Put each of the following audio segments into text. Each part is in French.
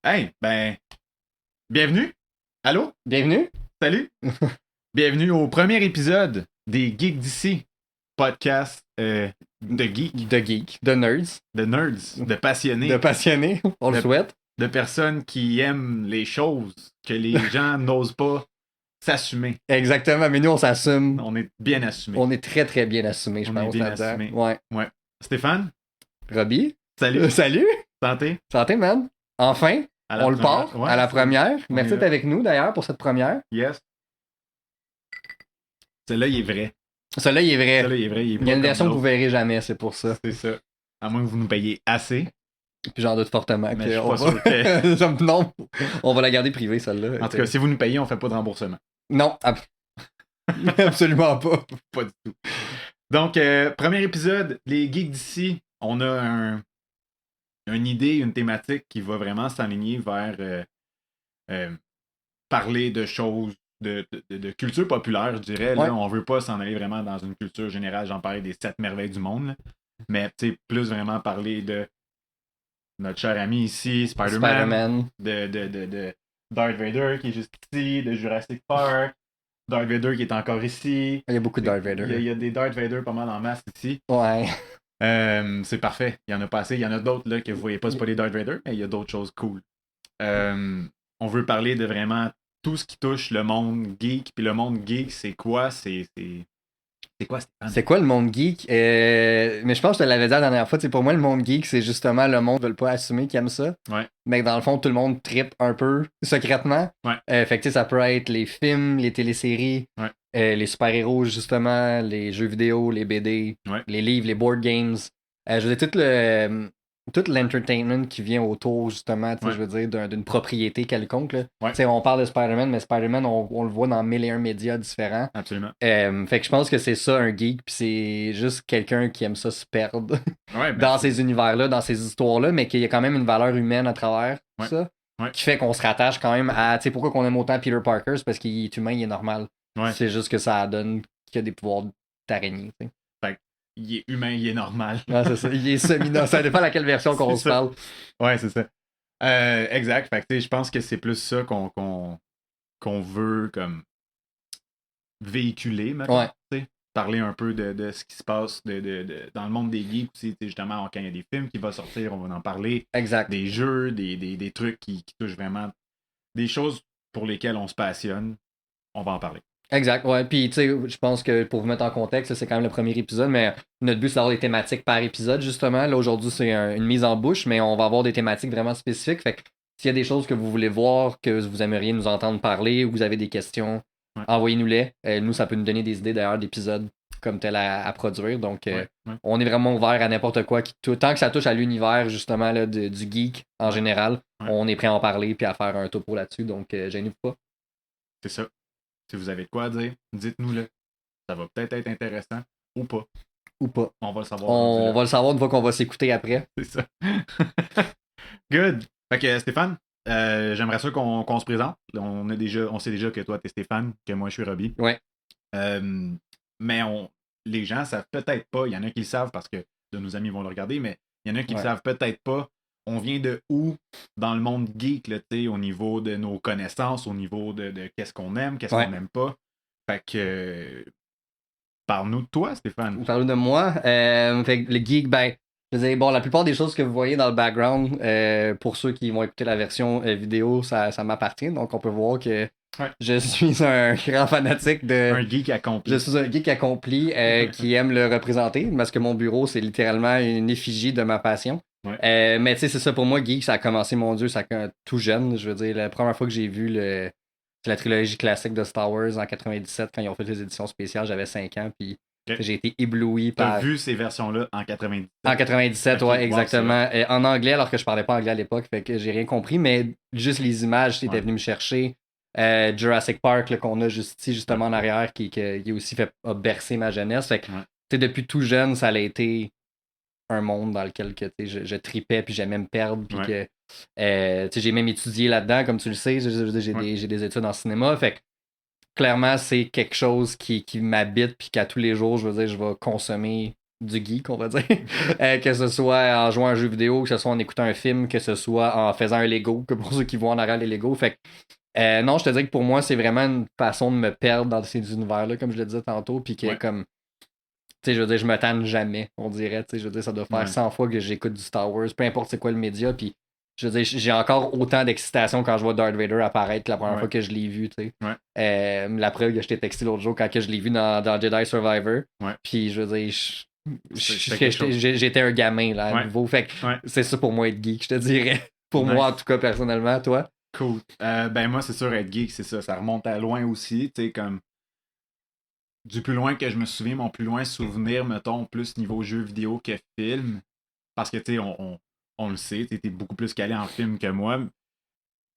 Hey, bienvenue. Allô? Bienvenue. Salut. Bienvenue au premier épisode des Geeks d'ici, podcast de geeks, De geeks, de nerds, de nerds, de passionnés, de passionnés, on le de, souhaite. de personnes qui aiment les choses que les gens n'osent pas s'assumer. Exactement, mais nous, on s'assume. On est bien assumés. On est très, très bien assumés, je On est pense, bien là-dedans. assumés. Ouais. Ouais. Stéphane, Robbie? salut. Salut! Santé. Santé, man! Enfin, À la on le première. part Ouais, à la c'est- première. on Merci est d'être là. avec nous, d'ailleurs, pour cette première. Yes. Celui-là, il est vrai. Celui-là, il est vrai. Celui-là, il est vrai. Il est Il y a pas une comme version que vous l'autre. verrez jamais, c'est pour ça. C'est ça. À moins que vous nous payiez assez. Puis j'en doute fortement Mais je suis qu'on pas va... sûr que... Non, on va la garder privée, celle-là. En tout cas, si vous nous payez, on fait pas de remboursement. Non, absolument pas. Pas du tout. Donc, premier épisode, les geeks d'ici, on a une idée, une thématique qui va vraiment s'aligner vers parler de choses, de culture populaire, je dirais. Là, Ouais. on veut pas s'en aller vraiment dans une culture générale, j'en parlais des 7 merveilles du monde, là. Mais plus vraiment parler de notre cher ami ici, Spider-Man, de Darth Vader qui est juste ici, de Jurassic Park, Darth Vader qui est encore ici. Il y a beaucoup de Darth Vader. Il y a des Darth Vader pas mal en masse ici. Ouais. C'est parfait. Il y en a pas assez. Il y en a d'autres là, que vous voyez pas, c'est pas des Darth Vader, mais il y a d'autres choses cool. On veut parler de vraiment tout ce qui touche le monde geek. Puis le monde geek, c'est quoi? C'est quoi, Stéphane? C'est quoi le monde geek? Mais je pense que je te l'avais dit la dernière fois. Pour moi, le monde geek, c'est justement le monde ne veut pas assumer qu'ils aiment ça. Ouais. Mais dans le fond, tout le monde trippe un peu secrètement. Ouais. Fait que ça peut être les films, les téléséries, Ouais. les super-héros, justement, les jeux vidéo, les BD, Ouais. les livres, les board games. Je veux dire, tout l'entertainment qui vient autour, justement, Ouais. je veux dire, d'une propriété quelconque. Là. Ouais. On parle de Spider-Man, mais Spider-Man, on le voit dans 1001 médias différents. Absolument. Fait que je pense que c'est ça un geek, puis c'est juste quelqu'un qui aime ça se perdre Ouais, dans ces univers-là, dans ces histoires-là, mais qu'il y a quand même une valeur humaine à travers Ouais. ça, Ouais. qui fait qu'on se rattache quand même à, tu sais, pourquoi qu'on aime autant Peter Parker, c'est parce qu'il est humain, il est normal. Ouais. C'est juste que ça donne qu'il a des pouvoirs d'araignée, tu sais. Il est humain, il est normal. Ouais, c'est ça. Il est semi-normal. Ça dépend laquelle version qu'on C'est se parle. Ouais, c'est ça. Exact. Fait que je pense que c'est plus ça qu'on veut comme véhiculer maintenant. Ouais. Parler un peu de ce qui se passe dans le monde des geeks aussi. Justement, quand il y a des films qui vont sortir, on va en parler. Exact. Des jeux, des trucs qui touchent vraiment des choses pour lesquelles on se passionne. On va en parler. Exact, ouais. Puis, tu sais, je pense que pour vous mettre en contexte, c'est quand même le premier épisode, mais notre but, c'est d'avoir des thématiques par épisode, justement. Là, aujourd'hui, c'est une mise en bouche, mais on va avoir des thématiques vraiment spécifiques. Fait que s'il y a des choses que vous voulez voir, que vous aimeriez nous entendre parler, ou vous avez des questions, Ouais. envoyez-nous-les. Nous, ça peut nous donner des idées, d'ailleurs, d'épisodes comme tel à produire. Donc, Ouais. on est vraiment ouvert à n'importe quoi. Tant que ça touche à l'univers, justement, là, du geek en général, on est prêt à en parler puis à faire un topo là-dessus. Donc, gênez-vous pas. C'est ça. Si vous avez de quoi à dire, dites-nous-le. Ça va peut-être être intéressant ou pas. Ou pas. On va le savoir. On va le savoir une fois qu'on va s'écouter après. C'est ça. Good. Fait que Stéphane, j'aimerais ça qu'on se présente. On sait déjà que toi, t'es Stéphane, que moi, je suis Robbie. Ouais. Mais les gens savent peut-être pas. Il y en a qui le savent parce que de nos amis vont le regarder, mais il y en a qui le savent peut-être pas. On vient de où dans le monde geek, là, au niveau de nos connaissances, au niveau de qu'est-ce qu'on aime, qu'est-ce qu'on n'aime pas. Fait que parle-nous de toi, Stéphane. Parle de moi. Fait que le geek, je veux dire, bon, la plupart des choses que vous voyez dans le background, pour ceux qui vont écouter la version vidéo, ça m'appartient. Donc, on peut voir que je suis un grand fanatique de... Un geek accompli. Je suis un geek accompli qui aime le représenter, parce que mon bureau, c'est littéralement une effigie de ma passion. Ouais. Mais tu sais, c'est ça pour moi, geek, ça a commencé, mon Dieu, tout jeune. Je veux dire, la première fois que j'ai vu c'est la trilogie classique de Star Wars en 97, quand ils ont fait les éditions spéciales, j'avais 5 ans, puis j'ai été ébloui par... T'as vu ces versions-là en 97? En 97, okay, ouais, exactement. En anglais, alors que je parlais pas anglais à l'époque, fait que j'ai rien compris, mais juste les images, t'étais venu me chercher. Jurassic Park, là, qu'on a juste ici, justement en arrière, qui aussi a bercé ma jeunesse. Fait que, depuis tout jeune, ça a été un monde dans lequel je tripais, puis j'aimais me perdre, puis que j'ai même étudié là-dedans, comme tu le sais, j'ai des études en cinéma, fait que clairement, c'est quelque chose qui m'habite, puis qu'à tous les jours, je veux dire, je vais consommer du geek, on va dire. Que ce soit en jouant à un jeu vidéo, que ce soit en écoutant un film, que ce soit en faisant un Lego, que pour ceux qui vont en arrière les Lego. Fait que, non, je te dis que pour moi, c'est vraiment une façon de me perdre dans ces univers-là, comme je le disais tantôt, puis que comme. Tu sais, je veux dire, je me tanne jamais, on dirait. Tu sais, je veux dire, ça doit faire 100 fois que j'écoute du Star Wars, peu importe c'est quoi le média, puis je veux dire, j'ai encore autant d'excitation quand je vois Darth Vader apparaître la première fois que je l'ai vu, tu sais. La preuve que je t'ai texté l'autre jour quand que je l'ai vu dans Jedi Survivor. Puis je veux dire, j'étais un gamin là, à nouveau. Fait que c'est ça pour moi être geek, je te dirais. Pour moi, en tout cas, personnellement, toi. Cool. Ben moi, c'est sûr, être geek, c'est ça. Ça remonte à loin aussi, tu sais, comme du plus loin que je me souviens, mon plus loin souvenir, mettons, plus niveau jeu vidéo que film. Parce que, tu sais, on le sait, tu es beaucoup plus calé en film que moi.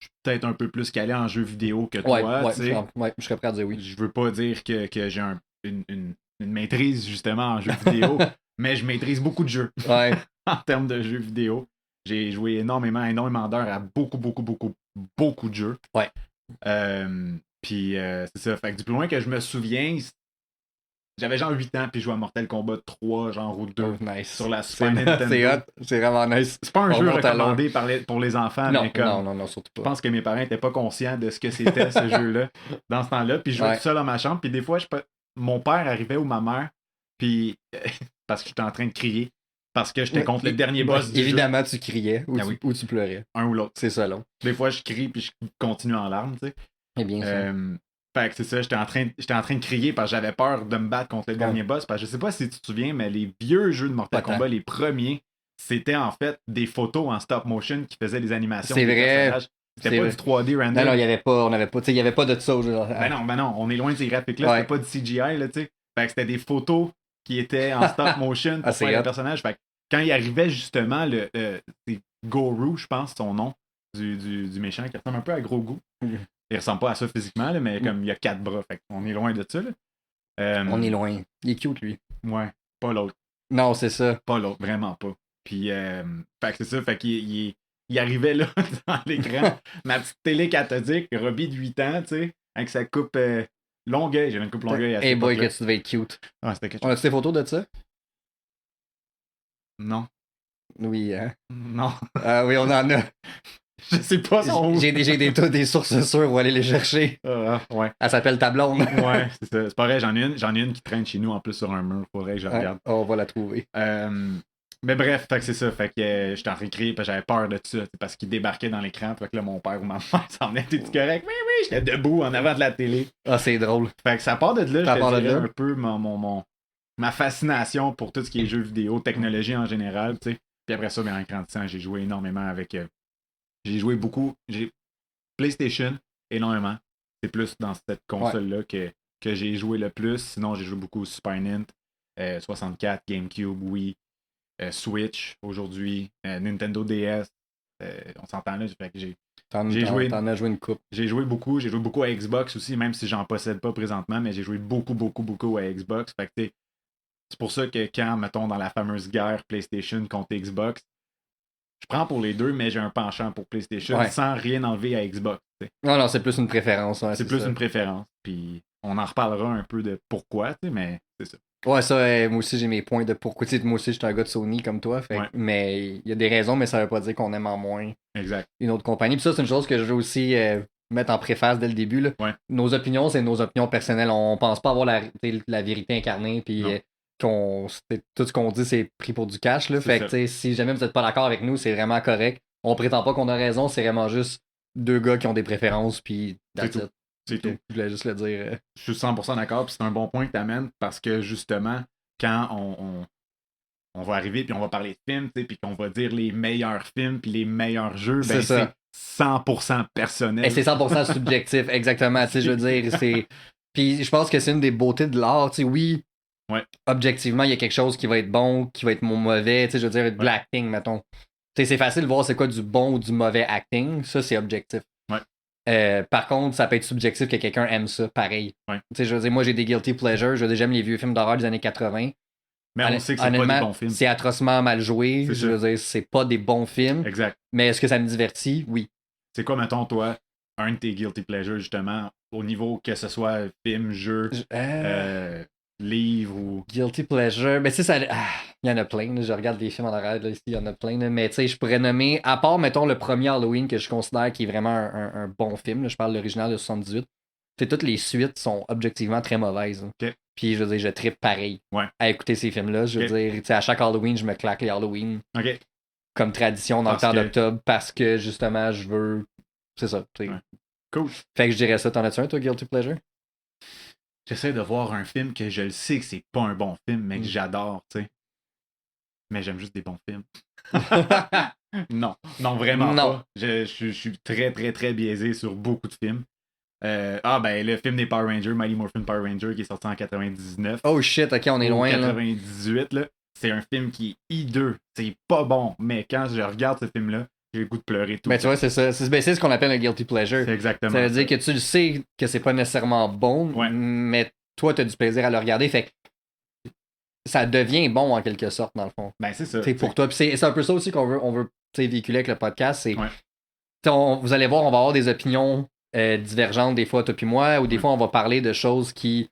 Je suis peut-être un peu plus calé en jeu vidéo que toi. Je serais prêt à dire oui. Je veux pas dire que j'ai une maîtrise, justement, en jeu vidéo, mais je maîtrise beaucoup de jeux. En termes de jeux vidéo. J'ai joué énormément d'heures à beaucoup de jeux. Puis c'est ça. Fait que du plus loin que je me souviens, j'avais genre 8 ans, puis je jouais à Mortal Kombat 3, genre ou 2 sur la Super Nintendo. C'est hot, c'est vraiment nice. C'est pas un jeu recommandé pour les enfants, non, mais comme. Non, surtout pas. Je pense que mes parents n'étaient pas conscients de ce que c'était ce jeu-là dans ce temps-là. Puis je jouais tout seul dans ma chambre, puis des fois, mon père arrivait ou ma mère, puis parce que j'étais en train de crier, parce que j'étais contre le dernier boss du évidemment, jeu. Tu criais ou tu pleurais. Un ou l'autre. C'est ça, là. Des fois, je crie, puis je continue en larmes, tu sais. Et bien sûr. Fait que c'est ça, j'étais en train de crier parce que j'avais peur de me battre contre le dernier boss. Parce que je sais pas si tu te souviens, mais les vieux jeux de Mortal Kombat, les premiers, c'était en fait des photos en stop motion qui faisaient les animations des personnages. C'était pas du 3D render. Non, il y avait pas de ça. Ben non, on est loin de ces graphiques-là, c'était pas du CGI, là, tu sais. Fait que c'était des photos qui étaient en stop motion pour faire les personnages. Fait que quand il arrivait justement c'est Goro, je pense, son nom, du méchant, qui ressemble un peu à Grogu. Il ressemble pas à ça physiquement, là, mais comme il y a 4 bras. Fait on est loin de ça. Là. On est loin. Il est cute, lui. Ouais, pas l'autre. Non, c'est ça. Pas l'autre, vraiment pas. Puis, fait que c'est ça. Fait qu'il arrivait là, dans l'écran. Ma petite télé cathodique, Robbie de 8 ans, tu sais, avec sa coupe longueuil. J'avais une coupe longueuil à cette boy, que tu devais être cute. Ah, c'était quelque chose. On a-tu des photos de ça? Non. Oui, hein? Non. Oui, on en a. Je sais pas son J'ai des sources sûres pour aller les chercher. Ouais. Elle s'appelle ta blonde. Ouais, c'est ça. C'est pareil, j'en ai une qui traîne chez nous en plus sur un mur. Faudrait que je regarde. On va la trouver. Mais bref, fait que c'est ça. Fait que j'étais en récré, puis j'avais peur de ça, parce qu'il débarquait dans l'écran. Fait que là, mon père ou ma mère s'en était tout correct. Oui, j'étais debout en avant de la télé. Ah, c'est drôle. Fait que ça part de là, je te dirais un peu ma fascination pour tout ce qui est jeux vidéo, technologie en général, tu sais. Puis après ça, bien en grandissant, j'ai joué énormément avec. J'ai joué beaucoup. PlayStation, énormément. C'est plus dans cette console-là que j'ai joué le plus. Sinon, j'ai joué beaucoup Super Nintendo, 64, GameCube, Wii, Switch aujourd'hui, Nintendo DS. On s'entend là. Fait que t'en as joué une coupe. J'ai joué beaucoup à Xbox aussi, même si j'en possède pas présentement, mais j'ai joué beaucoup à Xbox. Fait que c'est pour ça que quand, mettons, dans la fameuse guerre PlayStation contre Xbox, je prends pour les deux, mais j'ai un penchant pour PlayStation sans rien enlever à Xbox. T'sais. Non, c'est plus une préférence. C'est plus une préférence. Puis on en reparlera un peu de pourquoi, mais c'est ça. Ouais, ça, moi aussi, j'ai mes points de pourquoi. Moi aussi, je suis un gars de Sony comme toi. Mais il y a des raisons, mais ça veut pas dire qu'on aime en moins une autre compagnie. Puis ça, c'est une chose que je veux aussi mettre en préface dès le début. Là. Nos opinions, c'est nos opinions personnelles. On pense pas avoir la vérité incarnée. Puis tout ce qu'on dit, c'est pris pour du cash. Là. Fait que si jamais vous n'êtes pas d'accord avec nous, c'est vraiment correct. On prétend pas qu'on a raison, c'est vraiment juste deux gars qui ont des préférences. Puis c'est tout. C'est tout. Je voulais juste le dire. Je suis 100% d'accord, puis c'est un bon point que tu amènes parce que justement, quand on va arriver puis on va parler de films, puis qu'on va dire les meilleurs films puis les meilleurs jeux, ben c'est 100% personnel. Et c'est 100% subjectif, exactement. Je veux dire, c'est. Puis je pense que c'est une des beautés de l'art. Oui, objectivement, il y a quelque chose qui va être bon, qui va être mauvais. Je veux dire, de l'acting, mettons. C'est facile de voir c'est quoi du bon ou du mauvais acting. Ça, c'est objectif. Par contre, ça peut être subjectif que quelqu'un aime ça, pareil. Je veux dire, moi, j'ai des guilty pleasures. Je veux dire, j'aime les vieux films d'horreur des années 80. Mais on sait que c'est pas des bons films. C'est atrocement mal joué. Je veux dire, c'est pas des bons films. Exact. Mais est-ce que ça me divertit? Oui. C'est quoi, mettons, toi, un de tes guilty pleasures, justement, au niveau que ce soit film, jeu, livre ou. Guilty pleasure. Mais tu sais, ça. Il y en a plein. Là. Je regarde des films en arrière, là, ici, il y en a plein. Là. Mais tu sais, je pourrais nommer, à part, mettons, le premier Halloween que je considère qui est vraiment un bon film. Là, je parle de l'original de 78. Toutes les suites sont objectivement très mauvaises. Okay. Puis je veux dire, je trippe pareil à écouter ces films-là. Je veux dire, tu sais, à chaque Halloween, je me claque les Halloween comme tradition dans le temps d'octobre parce que justement, je veux. C'est ça. Cool. Fait que je dirais ça. T'en as-tu un, toi, Guilty Pleasure? J'essaie de voir un film que je le sais que c'est pas un bon film, mais que j'adore, tu sais. Mais j'aime juste des bons films. Non, vraiment pas. Je suis très, très, très biaisé sur beaucoup de films. Le film des Power Rangers, Mighty Morphin Power Ranger, qui est sorti en 99. Oh shit, ok, on est loin. 98, là. C'est un film qui est hideux. C'est pas bon, mais quand je regarde ce film-là, j'ai le goût de pleurer tout. Ben, tu vois, c'est ça. C'est ce qu'on appelle un guilty pleasure. C'est exactement ça. Veut dire que tu le sais que c'est pas nécessairement bon, mais toi, t'as du plaisir à le regarder. Fait que ça devient bon en quelque sorte, dans le fond. Ben, c'est ça. C'est pour toi. Puis c'est un peu ça aussi qu'on veut véhiculer avec le podcast. C'est, vous allez voir, on va avoir des opinions divergentes des fois, toi puis moi, ou des fois, on va parler de choses qui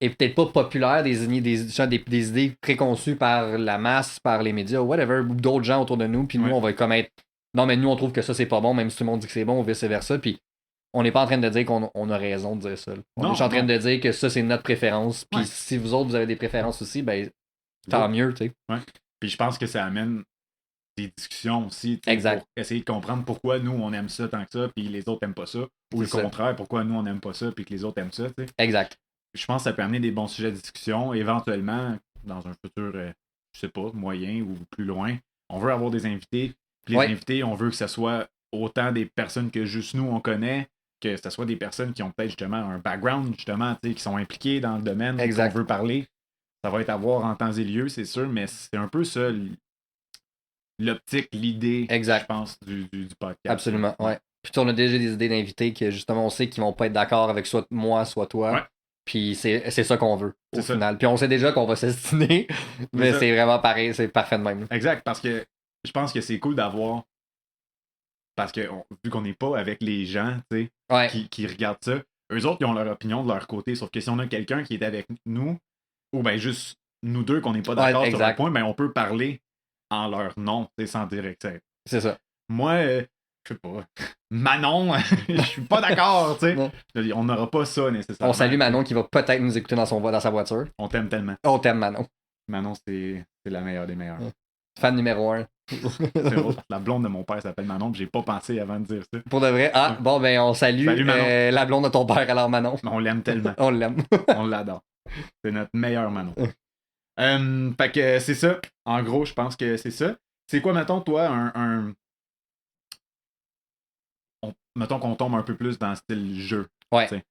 est peut-être pas populaires, des idées préconçues par la masse, par les médias, whatever, ou d'autres gens autour de nous. Puis nous, on va comme être non, mais nous, on trouve que ça, c'est pas bon, même si tout le monde dit que c'est bon, ou vice-versa. Puis on n'est pas en train de dire qu'on a raison de dire ça. On est en train de dire que ça, c'est notre préférence. Puis si vous autres, vous avez des préférences aussi, ben tant mieux, tu sais. Ouais. Puis je pense que ça amène des discussions aussi. Exact. Pour essayer de comprendre pourquoi nous, on aime ça tant que ça, puis les autres aiment pas ça. Ou le contraire, pourquoi nous, on aime pas ça, puis que les autres aiment ça, tu sais. Exact. Je pense que ça peut amener des bons sujets de discussion. Éventuellement, dans un futur, je sais pas, moyen ou plus loin, on veut avoir des invités. Puis les invités, on veut que ce soit autant des personnes que juste nous, on connaît, que ce soit des personnes qui ont peut-être justement un background, justement, qui sont impliquées dans le domaine qu'on veut parler. Ça va être à voir en temps et lieu, c'est sûr, mais c'est un peu ça l'optique, l'idée, je pense, du podcast. Absolument, ouais. Puis on a déjà des idées d'invités que justement on sait qu'ils vont pas être d'accord avec soit moi, soit toi. Ouais. Puis c'est ça qu'on veut au final. Puis on sait déjà qu'on va s'estimer, mais c'est vraiment pareil, c'est parfait de même. Exact, parce que je pense que c'est cool d'avoir. Parce que vu qu'on n'est pas avec les gens, tu sais, qui regardent ça, eux autres, ils ont leur opinion de leur côté. Sauf que si on a quelqu'un qui est avec nous, ou bien juste nous deux qu'on n'est pas d'accord sur un point, ben on peut parler en leur nom, tu sais, sans direct. C'est ça. Moi, je sais pas. Manon, je suis pas d'accord, tu sais. On n'aura pas ça nécessairement. On salue Manon qui va peut-être nous écouter dans sa voiture. On t'aime tellement. On t'aime, Manon. Manon, c'est la meilleure des meilleures. Fan numéro 1. C'est drôle, la blonde de mon père s'appelle Manon, j'ai pas pensé avant de dire ça. Pour de vrai. Ah, bon, ben on salue la blonde de ton père, alors Manon. On l'aime tellement. On l'aime. On l'adore. C'est notre meilleur Manon. Fait que c'est ça. En gros, je pense que c'est ça. C'est quoi, mettons, toi, mettons qu'on tombe un peu plus dans le style jeu. Ouais. T'sais.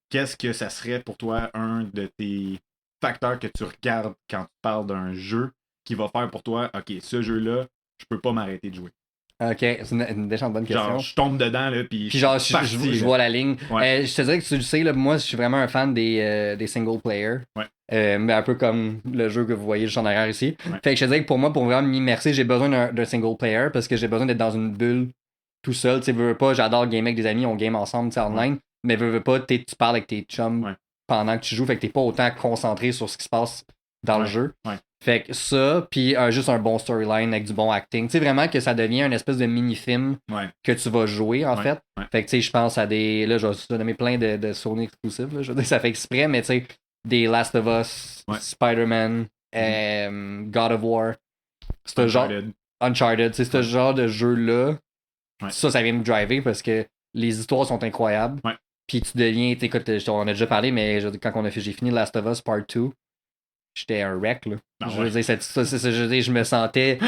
Qu'est-ce que ça serait pour toi un de tes facteurs que tu regardes quand tu parles d'un jeu qui va faire pour toi, OK, ce jeu-là, je peux pas m'arrêter de jouer. Ok, c'est une méchante bonne question. Genre, je tombe dedans, là, puis genre, je vois la ligne. Je te dirais que tu le sais, là, moi, je suis vraiment un fan des single player. Ouais. Mais un peu comme le jeu que vous voyez juste en arrière ici. Ouais. Fait que je te dirais que pour moi, pour vraiment m'immerser, j'ai besoin d'un single player parce que j'ai besoin d'être dans une bulle tout seul. Tu veux pas, j'adore gamer avec des amis, on game ensemble, online. Mais veux pas, tu parles avec tes chums pendant que tu joues, fait que t'es pas autant concentré sur ce qui se passe dans le jeu. Ouais. Fait que ça, puis juste un bon storyline avec du bon acting. Tu sais, vraiment que ça devient une espèce de mini-film que tu vas jouer, en fait. Ouais. Fait que, tu sais, je pense à des... Là, je vais te nommer plein de Sony exclusives. Là. Je veux dire, ça fait exprès, mais tu sais, des Last of Us, Spider-Man, God of War. C'est genre... Uncharted. C'est ce genre de jeu-là. Ça vient me driver parce que les histoires sont incroyables. Puis tu deviens... Écoute, on a déjà parlé, mais quand j'ai fini Last of Us Part 2, j'étais un wreck, là. Je veux dire, je me sentais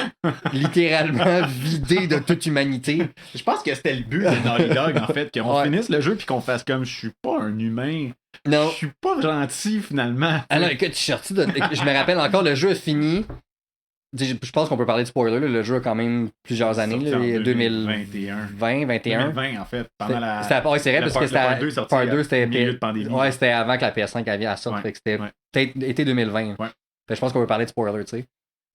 littéralement vidé de toute humanité. Je pense que c'était le but de Naughty Dog, en fait, qu'on finisse le jeu puis qu'on fasse comme je suis pas un humain. Non. Je suis pas gentil, finalement. Alors, écoute, je me rappelle encore, le jeu a fini. Je pense qu'on peut parler de spoiler. Là. Le jeu a quand même plusieurs années. Là, 2021. 2020, en fait. Pendant la. C'est vrai, parce que c'était. Part 2, c'était. Milieu de pandémie. Ouais, c'était avant que la PS5 avait à sorte. Fait que c'était peut-être été 2020. Ouais. Fait que je pense qu'on peut parler de spoiler, tu sais.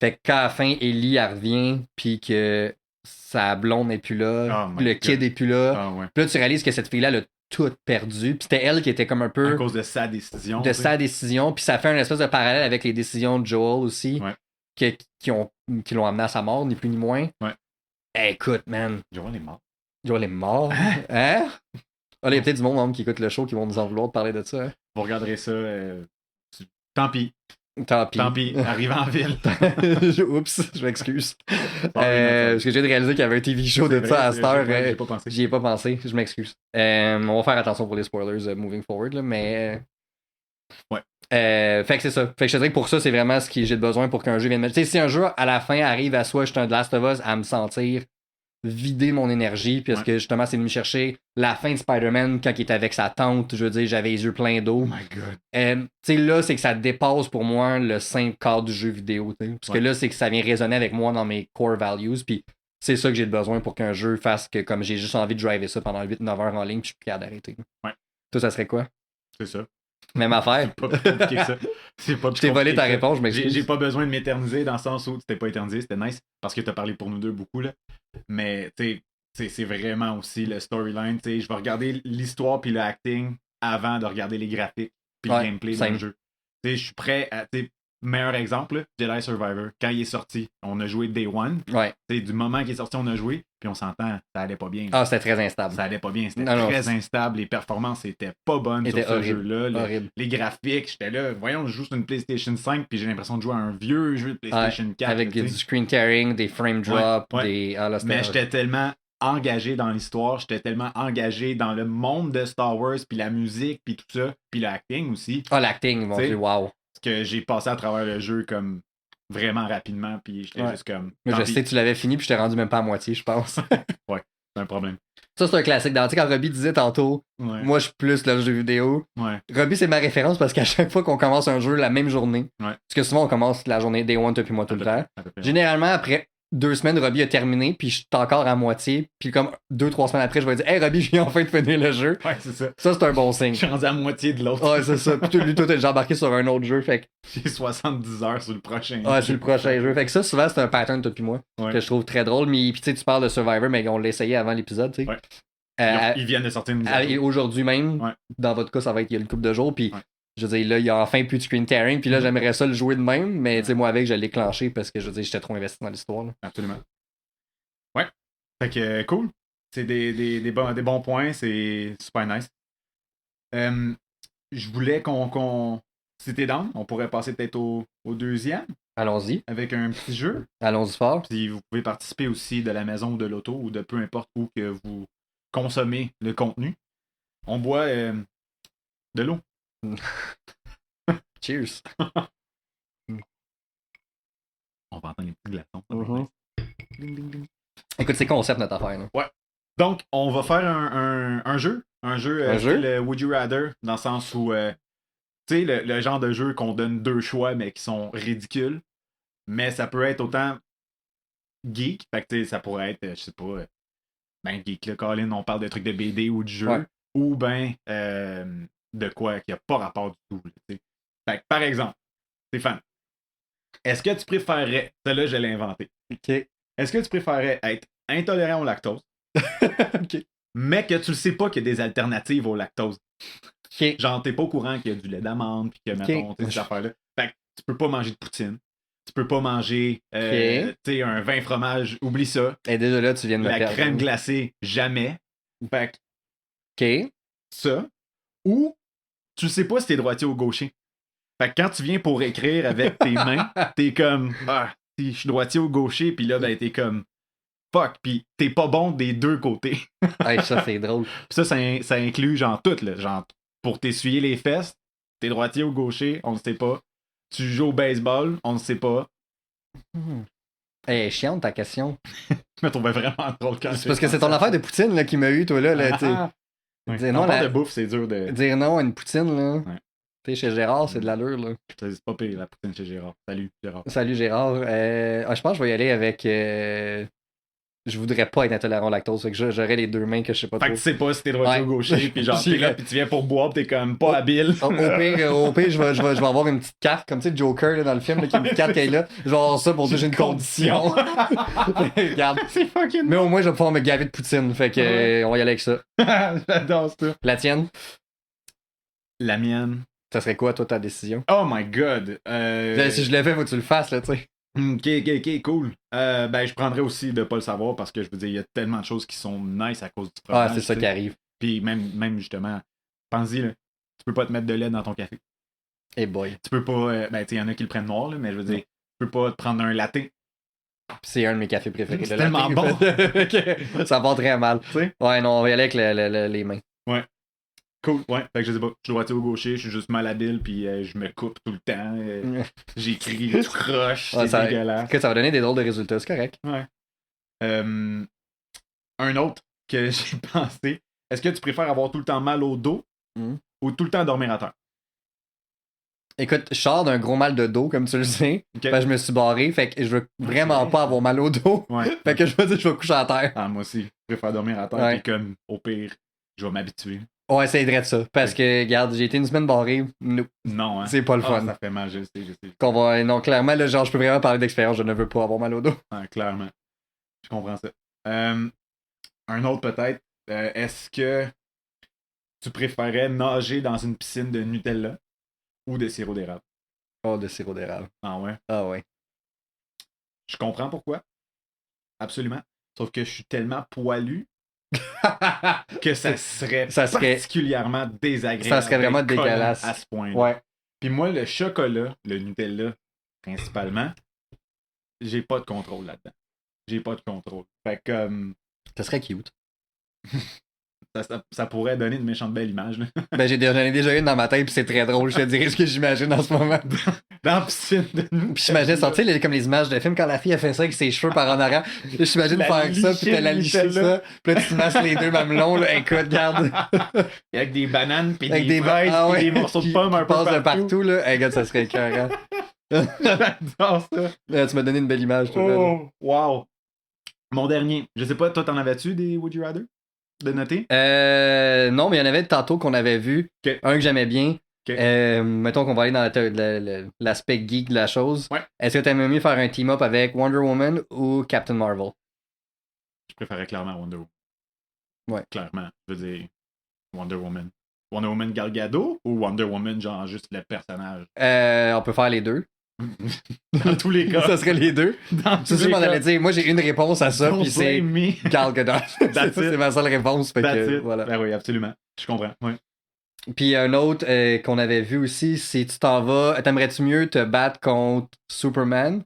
Fait que qu'à la fin, Ellie, elle revient, puis que sa blonde n'est plus là, le kid n'est plus là. Ouais. Puis là, tu réalises que cette fille-là, elle a tout perdu. Puis c'était elle qui était comme un peu... À cause de sa décision. De sa décision. Puis ça fait un espèce de parallèle avec les décisions de Joel aussi. Ouais. Qui l'ont amené à sa mort, ni plus ni moins. Ouais. Écoute, man. Joel est mort. Joel est mort. Hein? Ah, il y a peut-être du monde qui écoute le show qui vont nous en vouloir de parler de ça. Hein? Vous regarderez ça. Tant pis. Tant pis. Tant pis. Arrivé en ville. Oups, je m'excuse. Parce que j'ai réalisé qu'il y avait un TV show de ça à cette heure. J'y ai pas pensé. J'y ai pas pensé. Je m'excuse. On va faire attention pour les spoilers moving forward, là, mais. Ouais. Fait que c'est ça. Fait que je te dirais que pour ça, c'est vraiment ce que j'ai besoin pour qu'un jeu vienne me. Tu sais, si un jeu à la fin arrive à soit je suis un The Last of Us à me sentir vider mon énergie, parce que justement, c'est de me chercher la fin de Spider-Man quand il était avec sa tante. Je veux dire, j'avais les yeux pleins d'eau. Oh my god. Tu sais, là, c'est que ça dépasse pour moi le simple cadre du jeu vidéo. T'sais. Parce que là, c'est que ça vient résonner avec moi dans mes core values. Puis c'est ça que j'ai besoin pour qu'un jeu fasse que comme j'ai juste envie de driver ça pendant 8-9 heures en ligne, puis je suis plus capable d'arrêter. Ouais. Toi, ça serait quoi? C'est ça. Même affaire. C'est pas plus compliqué que ça. C'est pas plus Je t'ai volé ta compliqué que ça. réponse, je m'excuse. J'ai pas besoin de m'éterniser dans le sens où c'était pas éternisé, c'était nice. Parce que t'as parlé pour nous deux beaucoup, là. Mais, tu sais, c'est vraiment aussi le storyline. Tu sais, je vais regarder l'histoire puis le acting avant de regarder les graphiques puis le gameplay d'un jeu. Tu sais, je suis prêt à... Meilleur exemple, Jedi Survivor. Quand il est sorti, on a joué Day One. Ouais. T'sais, du moment qu'il est sorti, on a joué, puis on s'entend, ça allait pas bien. Ah, c'était très instable. Ça allait pas bien, c'était très instable. Les performances étaient pas bonnes sur ce jeu-là. Les graphiques, j'étais là, voyons, je joue sur une PlayStation 5, puis j'ai l'impression de jouer à un vieux jeu de PlayStation 4. Avec du screen tearing, des frame drops, des... Ah, là, mais j'étais tellement engagé dans l'histoire, j'étais tellement engagé dans le monde de Star Wars, puis la musique, puis tout ça, puis le acting aussi. Ah, l'acting, mon Dieu, wow. Que j'ai passé à travers le jeu comme vraiment rapidement, puis j'étais juste comme... Mais je sais que tu l'avais fini, puis je t'ai rendu même pas à moitié, je pense. Ouais, c'est un problème. Ça, c'est un classique. Tu sais, quand Robbie disait tantôt, moi, je suis plus le jeu vidéo. Ouais. Robbie, c'est ma référence parce qu'à chaque fois qu'on commence un jeu la même journée, parce que souvent, on commence la journée Day One, depuis moi tout le temps. Généralement, après 2 semaines, Robbie a terminé, puis je suis encore à moitié. Puis comme 2-3 semaines après, je vais dire « Hey, Robbie, je viens enfin de finir le jeu. » Ouais, c'est ça. Ça, c'est un bon signe. Je suis rendu à moitié de l'autre. Ouais, c'est ça. Puis lui, toi, t'es déjà embarqué sur un autre jeu, fait que... J'ai 70 heures sur le prochain. Ouais, sur le prochain jeu. Fait que ça, souvent, c'est un pattern, toi puis moi, que je trouve très drôle. Mais puis tu sais, tu parles de Survivor, mais on l'a essayé avant l'épisode, tu sais. Ouais. Ils viennent de sortir une mise à jour. Aujourd'hui même, dans votre cas, ça va être il y a une couple de jours, puis je veux dire, là, il y a enfin plus de screen tearing, puis là, j'aimerais ça le jouer de même, mais tu sais, moi, avec, je l'ai clenché parce que, je veux dire, j'étais trop investi dans l'histoire. Là. Absolument. Ouais. Fait que, cool. C'est des bons points, c'est super nice. Je voulais qu'on... Si t'es down, on pourrait passer peut-être au deuxième. Allons-y. Avec un petit jeu. Allons-y fort. Puis vous pouvez participer aussi de la maison ou de l'auto ou de peu importe où que vous consommez le contenu. On boit de l'eau. Cheers. On va entendre les petits glaçons. Ding, ding, ding. Écoute, c'est concept notre affaire. Là. Ouais. Donc, on va faire un jeu. Un jeu style Would You Rather, dans le sens où, tu sais, le genre de jeu qu'on donne 2 choix, mais qui sont ridicules. Mais ça peut être autant geek. Fait que, tu sais, ça pourrait être, je sais pas, ben geek, là, Colin, on parle de trucs de BD ou de jeu. Ou ben, de quoi qui a pas rapport du tout. Fait que, par exemple, Stéphane, est-ce que tu préférerais, celle-là, je l'ai inventé. OK. Est-ce que tu préférerais être intolérant au lactose, mais que tu le sais pas qu'il y a des alternatives au lactose? Okay. Genre, t'es pas au courant qu'il y a du lait d'amande, puis que, mettons, ces affaires-là. Fait que tu peux pas manger de poutine. Tu peux pas manger, tu sais, un vin fromage, oublie ça. Et déjà là, tu viens de me La perdre. crème glacée, jamais. Fait que, ça. Ou, tu sais pas si t'es droitier ou gaucher. Fait que quand tu viens pour écrire avec tes mains, t'es comme, si je suis droitier ou gaucher, puis là, ben, t'es comme, fuck, puis t'es pas bon des deux côtés. Hey, ça, c'est drôle. Pis ça inclut, genre, tout, là. Genre, pour t'essuyer les fesses, t'es droitier ou gaucher, on ne sait pas. Tu joues au baseball, on ne sait pas. Hey, chiante ta question. Je me trouvais vraiment drôle quand c'est parce que c'est ton affaire de poutine là, qui m'a eu, toi, là. Dire non, de bouffe, c'est dur de... Dire non à une poutine, là. Tu sais, chez Gérard, c'est de l'allure, là. C'est pas pire, la poutine chez Gérard. Salut, Gérard. Salut, Gérard. Je pense que je vais y aller avec je voudrais pas être intolérant au lactose. Fait que j'aurais les deux mains que je sais pas Fait trop. que tu sais pas si t'es droitier ou gaucher, puis genre, t'es là, puis tu viens pour boire, pis t'es comme pas habile. Au pire, je vais avoir une petite carte, comme tu sais, Joker là, dans le film, là, qui a une petite carte qui est là. Je vais avoir ça pour dire j'ai une condition. Regarde. C'est fucking. Mais au moins, je vais pouvoir me gaver de poutine. Fait que, on va y aller avec ça. J'adore ça. La tienne, La mienne. ça serait quoi, toi, ta décision? Oh my god. Si je le fais, faut que tu le fasses, là, tu sais. Ok, cool. Ben, je prendrais aussi de pas le savoir parce que je veux dire, il y a tellement de choses qui sont nice à cause du fromage. Ah, c'est ça qui arrive. Puis même justement, pense-y, là, tu peux pas te mettre de lait dans ton café. Hey boy. Tu peux pas. Ben, tu sais, il y en a qui le prennent noir, là, mais je veux dire, tu peux pas te prendre un latte. C'est un de mes cafés préférés. C'est le tellement latte. bon. Ça va très mal. sais? Ouais, non, on va y aller avec les mains. Ouais. Cool. Ouais. Fait que je sais pas. Je suis droitier ou gaucher, je suis juste malhabile, puis je me coupe tout le temps. J'écris tout croche. Ouais, c'est dégueulasse. Que ça va donner des drôles de résultats, c'est correct. Ouais. Un autre que j'ai pensé. Est-ce que tu préfères avoir tout le temps mal au dos ou tout le temps dormir à terre? Écoute, je sors d'un gros mal de dos, comme tu le sais. Okay. Fait que je me suis barré. Fait que je veux vraiment pas avoir mal au dos. Ouais. Fait que je vais dire que je vais coucher à terre. Ah, moi aussi. Je préfère dormir à terre. Ouais. Puis comme, au pire, je vais m'habituer. Ouais, ça aiderait de ça. Parce que, regarde, j'ai été une semaine barrée. Non, hein. C'est pas le fun. Ça fait mal, je sais. Non, clairement, là, genre, je peux vraiment parler d'expérience. Je ne veux pas avoir mal au dos. Ah, clairement. Je comprends ça. Un autre peut-être. Est-ce que tu préférais nager dans une piscine de Nutella ou de sirop d'érable? Oh, de sirop d'érable. Ah ouais? Ah ouais. Je comprends pourquoi. Absolument. Sauf que je suis tellement poilu que ça serait particulièrement désagréable. Ça serait vraiment dégueulasse. À ce point-là. Ouais. Puis moi, le chocolat, le Nutella, principalement, j'ai pas de contrôle là-dedans. J'ai pas de contrôle. Fait que... ça serait cute. Ça pourrait donner une méchante belle image. Là. Ben, j'en ai déjà une dans ma tête, puis c'est très drôle. Je te dirais ce que j'imagine en ce moment. Dans la piscine de nous. Puis j'imagine sortir comme les images de films quand la fille a fait ça avec ses cheveux par en arrière. J'imagine faire ça, puis t'as la licher ça. Puis là, tu te masses les deux mamelons. Là. Écoute, regarde. Avec des bananes, puis avec des fraises, puis des morceaux de pommes un peu partout. De partout là. Hey, regarde, ça serait écœurant. J'adore ça. Là, tu m'as donné une belle image. Toi, oh, wow. Mon dernier. Je sais pas, toi, t'en avais-tu des Would You Rather? De noter? Non, mais il y en avait tantôt qu'on avait vu. Okay. Un que j'aimais bien. Okay. Mettons qu'on va aller dans l'aspect geek de la chose. Ouais. Est-ce que t'aimerais mieux faire un team-up avec Wonder Woman ou Captain Marvel? Je préférais clairement Wonder Woman. Ouais. Clairement. Je veux dire, Wonder Woman. Wonder Woman Gal Gadot ou Wonder Woman, genre juste le personnage? On peut faire les deux. Dans tous les cas. Ça serait les deux. C'est sûr qu'on allait dire, moi j'ai une réponse à ça, puis c'est Gal Gadot. C'est ma seule réponse. Fait que, voilà. Ben oui, absolument. Je comprends. Ouais. Puis un autre qu'on avait vu aussi, c'est tu t'en vas, t'aimerais-tu mieux te battre contre Superman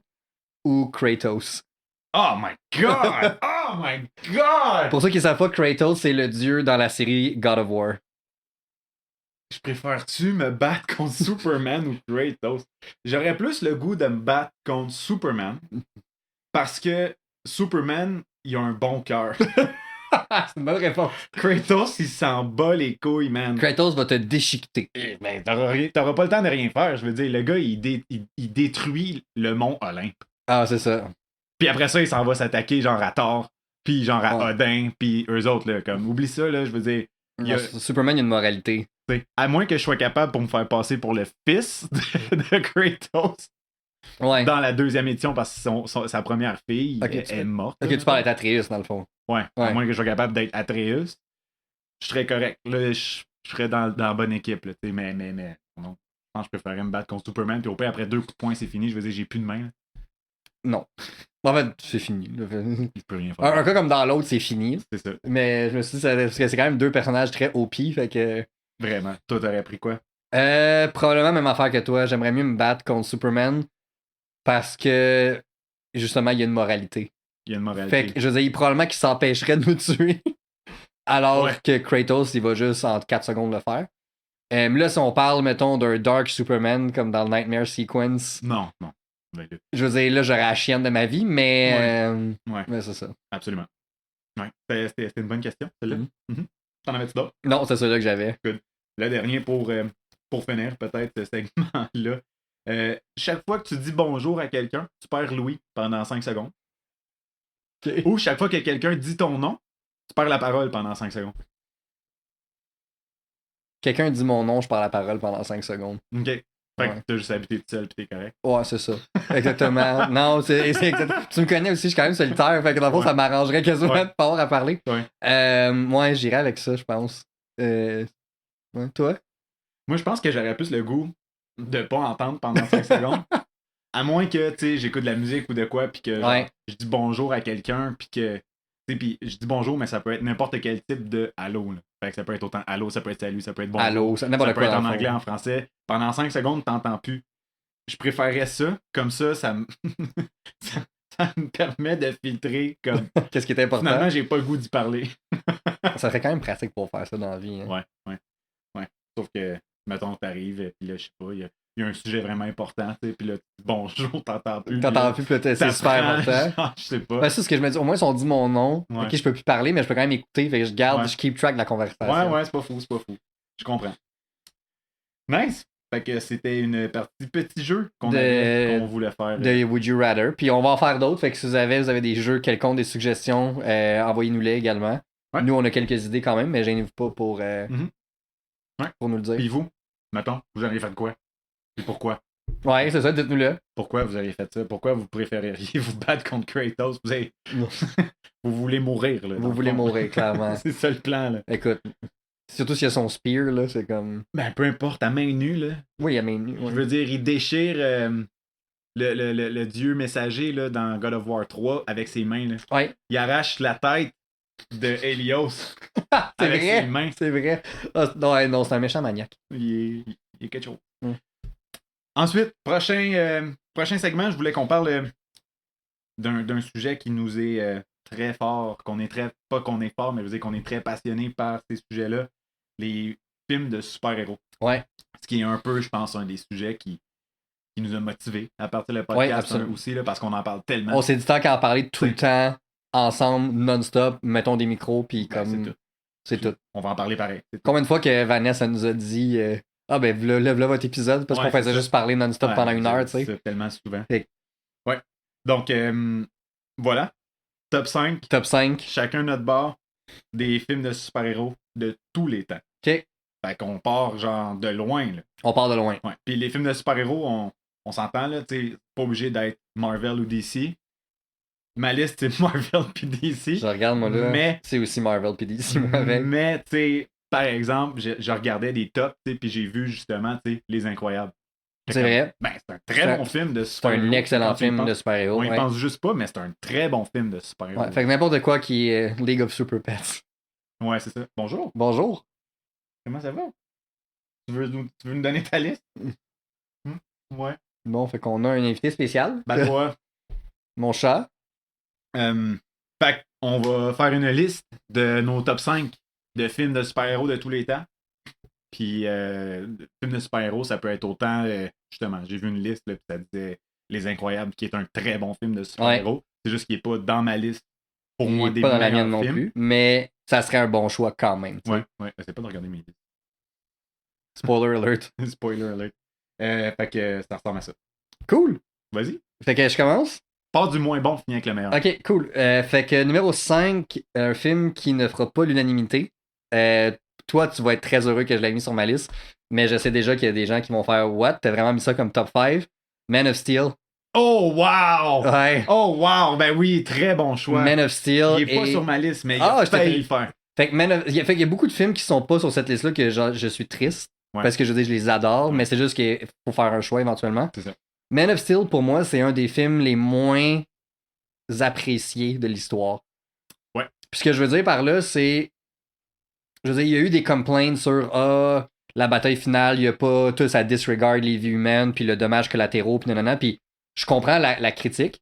ou Kratos? Oh my god! Oh my god! Pour ceux qui ne savent pas, Kratos, c'est le dieu dans la série God of War. Je préfère-tu me battre contre Superman ou Kratos? J'aurais plus le goût de me battre contre Superman parce que Superman, il a un bon cœur. C'est une bonne réponse. Kratos, il s'en bat les couilles, man. Kratos va te déchiqueter. Ben, t'auras pas le temps de rien faire. Je veux dire, le gars, il détruit le mont Olympe. Ah, c'est ça. Puis après ça, il s'en va s'attaquer genre à Thor, puis genre à Odin, puis eux autres, là, comme, oublie ça, là, je veux dire. Superman, il y a une moralité. À moins que je sois capable pour me faire passer pour le fils de Kratos. Ouais. Dans la deuxième édition, parce que sa première fille est morte. Ok, tu parles d'Atreus, dans le fond. Ouais. À moins que je sois capable d'être Atreus, je serais correct. Là, je serais dans la bonne équipe. Là, mais non. Je pense que je préférerais me battre contre Superman, puis au pire, après 2 coups de poing, c'est fini. Je veux dire, j'ai plus de main. Là. Non. En fait, c'est fini. Il peut rien faire. Un cas comme dans l'autre, c'est fini. C'est ça. Mais je me suis dit, parce que c'est quand même deux personnages très OP, fait que... Vraiment. Toi, t'aurais pris quoi? Probablement même affaire que toi. J'aimerais mieux me battre contre Superman parce que, justement, il y a une moralité. Il y a une moralité. Fait que, je veux dire, probablement qu'il s'empêcherait de me tuer. Alors que Kratos, il va juste en 4 secondes le faire. Mais là, si on parle, mettons, d'un Dark Superman comme dans le Nightmare Sequence. Non. Je veux dire, là, j'aurais la chienne de ma vie, mais. Ouais. Mais c'est ça. Absolument. Ouais. C'était une bonne question, celle-là. Mm-hmm. T'en avais-tu d'autres? Non, c'est celui-là que j'avais. Good. Le dernier pour finir, peut-être, ce segment-là. Chaque fois que tu dis bonjour à quelqu'un, tu perds Louis pendant 5 secondes. Okay. Ou chaque fois que quelqu'un dit ton nom, tu perds la parole pendant 5 secondes. Quelqu'un dit mon nom, je parle la parole pendant 5 secondes. OK. Fait que Ouais. t'as juste habité tout seul pis t'es correct. Ouais, c'est ça. Exactement. Non, c'est exactement. Tu me connais aussi, je suis quand même solitaire. Fait que dans le fond, ça m'arrangerait quasiment de pas avoir à parler. Moi, j'irais avec ça, je pense. Ouais, toi? Moi, je pense que j'aurais plus le goût de pas entendre pendant 5 secondes. À moins que, tu sais, j'écoute de la musique ou de quoi, puis que genre, je dis bonjour à quelqu'un, puis que, tu sais, puis je dis bonjour, mais ça peut être n'importe quel type de allô, là. Fait que ça peut être autant allô, ça peut être salut, ça peut être bonjour. Allô, ça n'importe peut quoi. être en anglais, en français. Pendant 5 secondes, t'entends plus. Je préférerais ça, comme ça me... ça me permet de filtrer comme... Qu'est-ce qui est important? Finalement, j'ai pas le goût d'y parler. Ça serait quand même pratique pour faire ça dans la vie. Hein. Ouais. Sauf que, mettons, t'arrives, puis là, je sais pas, il y a un sujet vraiment important, tu sais, puis là, bonjour, t'entends plus. T'entends plus, puis là, c'est super important. Genre, je sais pas. Ben, c'est ce que je me dis. Au moins, si on dit mon nom, ok, je peux plus parler, mais je peux quand même écouter. Fait que je garde, je keep track de la conversation. Ouais, c'est pas fou. Je comprends. Nice! Fait que c'était une partie petit jeu qu'on voulait faire. De Would You Rather. Puis on va en faire d'autres. Fait que si vous avez des jeux quelconques, des suggestions, envoyez-nous-les également. Ouais. Nous, on a quelques idées quand même, mais gênez-vous pas pour nous le dire. Puis vous, mettons, vous auriez fait quoi? Et pourquoi? Ouais, c'est ça, dites-nous-le. Pourquoi vous auriez fait ça? Pourquoi vous préféreriez vous battre contre Kratos? Vous voulez mourir, là. Vous voulez mourir, clairement. C'est ça le plan, là. Écoute, surtout s'il y a son spear, là, c'est comme... Ben, peu importe, à main nue, là. Oui, à main nue. Ouais. Je veux dire, il déchire le dieu messager, là, dans God of War 3 avec ses mains, là. Ouais. Il arrache la tête de Helios avec vrai? Ses mains. C'est vrai. Non, c'est un méchant maniaque. Il est quelque chose. Ensuite, prochain segment, je voulais qu'on parle d'un sujet qui nous est très fort, pas qu'on est fort, mais je veux dire qu'on est très passionné par ces sujets-là, les films de super-héros. Ouais. Ce qui est un peu, je pense, un des sujets qui nous a motivés à partir du podcast aussi, là, parce qu'on en parle tellement. On s'est dit tant qu'à en parler tout le temps, ensemble, non-stop, mettons des micros, puis comme... C'est tout. On va en parler pareil. Combien de fois que Vanessa nous a dit ben voilà votre épisode parce qu'on faisait juste parler non-stop pendant une heure, tu sais. C'est tellement souvent. Ouais. Donc, voilà. Top 5. Top 5. Chacun notre bord des films de super-héros de tous les temps. OK. Fait qu'on part genre de loin, là. On part de loin. Ouais. Puis les films de super-héros, on s'entend, là, tu sais, pas obligé d'être Marvel ou DC. Ma liste, c'est Marvel puis DC. Je regarde, moi, là. Mais c'est aussi Marvel puis DC, moi, avec. Mais, tu sais, par exemple, je regardais des tops, tu sais, puis j'ai vu, justement, tu sais, Les Incroyables. C'est vrai. Ben, c'est un très bon film de super-héros. C'est un excellent film de super-héros. On y pense juste pas, mais c'est un très bon film de super-héros. Ouais, fait que n'importe quoi qui est League of Super Pets. Ouais, c'est ça. Bonjour. Bonjour. Comment ça va? Tu veux nous donner ta liste? Ouais. Bon, fait qu'on a un invité spécial. Ben, toi. Mon chat. Fait qu'on va faire une liste de nos top 5 de films de super-héros de tous les temps. Puis, films de super-héros, ça peut être autant, justement, j'ai vu une liste, là, puis ça disait Les Incroyables, qui est un très bon film de super-héros. Ouais. C'est juste qu'il n'est pas dans ma liste, pour moi, des meilleurs films. Pas dans la mienne non plus, mais ça serait un bon choix quand même. Ouais. C'est pas de regarder mes listes. Spoiler alert. Spoiler alert. Fait que ça ressemble à ça. Cool. Vas-y. Fait que je commence. Part du moins bon, finir avec le meilleur. Ok, cool. Fait que numéro 5, un film qui ne fera pas l'unanimité. Toi, tu vas être très heureux que je l'ai mis sur ma liste, mais je sais déjà qu'il y a des gens qui vont faire What? T'as vraiment mis ça comme top 5? Man of Steel. Oh, wow! Ouais. Oh, wow! Ben oui, très bon choix. Man of Steel. Il est pas sur ma liste, mais il a failli le faire. Fait que il y a beaucoup de films qui sont pas sur cette liste-là que je suis triste. Ouais. Parce que je les adore, mais c'est juste qu'il faut faire un choix éventuellement. C'est ça. Man of Steel, pour moi, c'est un des films les moins appréciés de l'histoire. Ouais. Puis ce que je veux dire par là, c'est... Je veux dire, il y a eu des complaints sur la bataille finale, il y a pas tout, ça disregard les vies humaines, puis le dommage collatéraux, puis nanana. Puis je comprends la critique.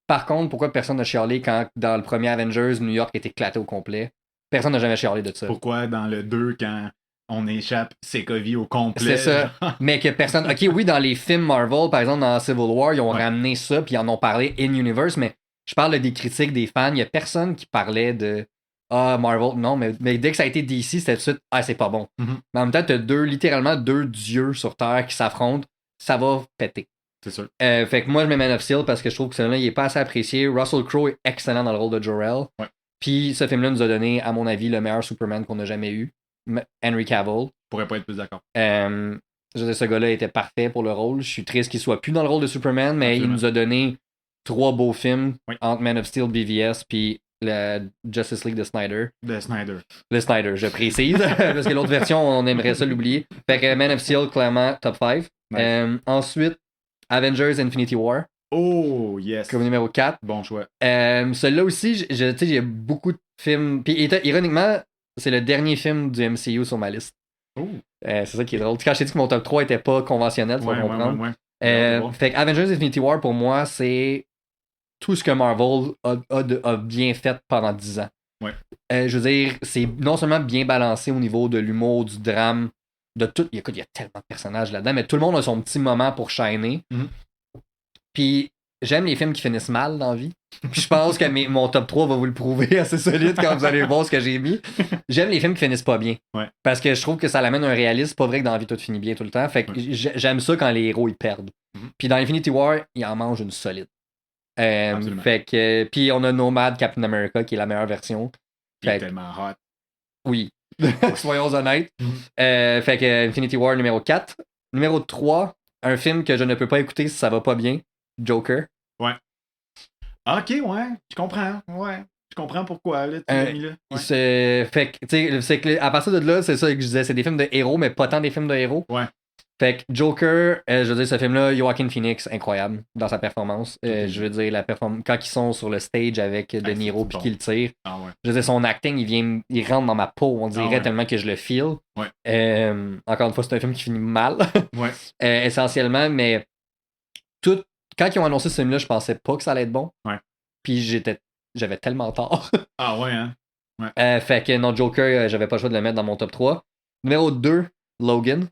Par contre, pourquoi personne n'a chialé quand dans le premier Avengers, New York est éclaté au complet? Personne n'a jamais chialé de ça. Pourquoi dans le 2, quand on échappe Sokovie au complet? C'est ça. Mais que personne... OK, oui, dans les films Marvel, par exemple, dans Civil War, ils ont ramené ça, puis ils en ont parlé in-universe, mais je parle des critiques des fans. Il n'y a personne qui parlait de Marvel. Non, mais dès que ça a été DC, c'était tout de suite c'est pas bon. Mm-hmm. Mais en même temps, t'as littéralement deux dieux sur Terre qui s'affrontent. Ça va péter. C'est sûr. Fait que moi, je mets Man of Steel parce que je trouve que celui-là, il est pas assez apprécié. Russell Crowe est excellent dans le rôle de Jor-El. Ouais. Puis ce film-là nous a donné, à mon avis, le meilleur Superman qu'on a jamais eu. Henry Cavill. Je pourrais pas être plus d'accord. Je veux dire, ce gars-là était parfait pour le rôle. Je suis triste qu'il soit plus dans le rôle de Superman, mais Absolument. il nous a donné 3 beaux films Oui. entre Man of Steel, BVS, puis la Justice League de Snyder. De Snyder. De Snyder, je précise, parce que l'autre version, on aimerait ça l'oublier. Fait que Man of Steel, clairement, top 5. Nice. Ensuite, Avengers Infinity War. Oh, yes. Comme numéro 4. Bon choix. Celui-là aussi, tu sais, j'ai beaucoup de films. Puis ironiquement, c'est le dernier film du MCU sur ma liste. Oh. C'est ça qui est drôle. Quand je t'ai dit que mon top 3 était pas conventionnel, tu vas comprendre. Fait que Avengers Infinity War, pour moi, c'est tout ce que Marvel a bien fait pendant 10 ans. Ouais. Je veux dire, c'est non seulement bien balancé au niveau de l'humour, du drame, de tout. Écoute, il y a tellement de personnages là-dedans, mais tout le monde a son petit moment pour shiner. Mm-hmm. Puis j'aime les films qui finissent mal dans la vie. Puis je pense que mon top 3 va vous le prouver assez solide quand vous allez voir ce que j'ai mis. J'aime les films qui finissent pas bien. Ouais. Parce que je trouve que ça l'amène un réalisme. Pas vrai que dans la vie tout finit bien tout le temps. Fait que j'aime ça quand les héros ils perdent. Mm-hmm. Puis dans Infinity War, ils en mangent une solide. Fait que puis on a Nomad Captain America qui est la meilleure version. Il est tellement hot. Oui. Soyons honnêtes. Fait que Infinity War numéro 4. Numéro 3, un film que je ne peux pas écouter si ça va pas bien. Joker. Ouais. Ok, ouais. Je comprends. Ouais. Je comprends pourquoi, là, tu l'as mis là. Ouais. Fait que, tu sais, c'est que à partir de là, c'est ça que je disais, c'est des films de héros, mais pas tant des films de héros. Ouais. Fait que Joker, je veux dire, ce film-là, Joaquin Phoenix, incroyable dans sa performance. Je veux dire, quand ils sont sur le stage avec De Niro puis qu'ils le tirent, je veux dire, son acting, il rentre dans ma peau, on dirait tellement que je le feel. Ouais. Encore une fois, c'est un film qui finit mal, ouais. essentiellement, mais quand ils ont annoncé ce film-là, je pensais pas que ça allait être bon. Ouais. Puis j'avais tellement tort. Ah ouais, hein? Ouais. Fait que non, Joker, j'avais pas le choix de le mettre dans mon top 3. Numéro 2, Logan.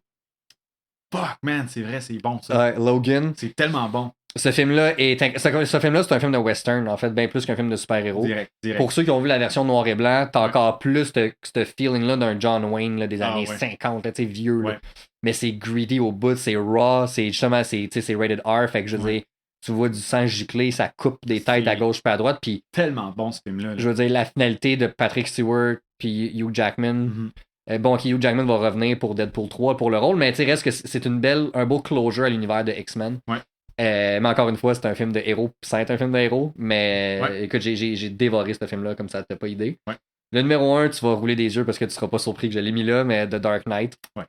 Fuck, man, c'est vrai, c'est bon ça. Logan. C'est tellement bon. Ce film-là, c'est un film de western, en fait, bien plus qu'un film de super-héros. Direct. Pour ceux qui ont vu la version noir et blanc, t'as encore plus ce feeling-là d'un John Wayne là, des années 50, tu sais, vieux. Là. Mais c'est greedy au bout, c'est raw, c'est justement, c'est rated R, fait que je veux dire, tu vois du sang gicler, ça coupe des têtes à gauche puis à droite, puis tellement bon ce film-là. Là. Je veux dire, la finalité de Patrick Stewart puis Hugh Jackman. Mm-hmm. Bon, Hugh Jackman va revenir pour Deadpool 3 pour le rôle, mais tu sais, reste que c'est un beau closure à l'univers de X-Men. Ouais. Mais encore une fois, c'est un film de héros, c'est un film de héros, mais écoute, j'ai dévoré ce film-là comme ça, t'as pas idée. Ouais. Le numéro 1, tu vas rouler des yeux parce que tu seras pas surpris que je l'ai mis là, mais The Dark Knight. Ouais.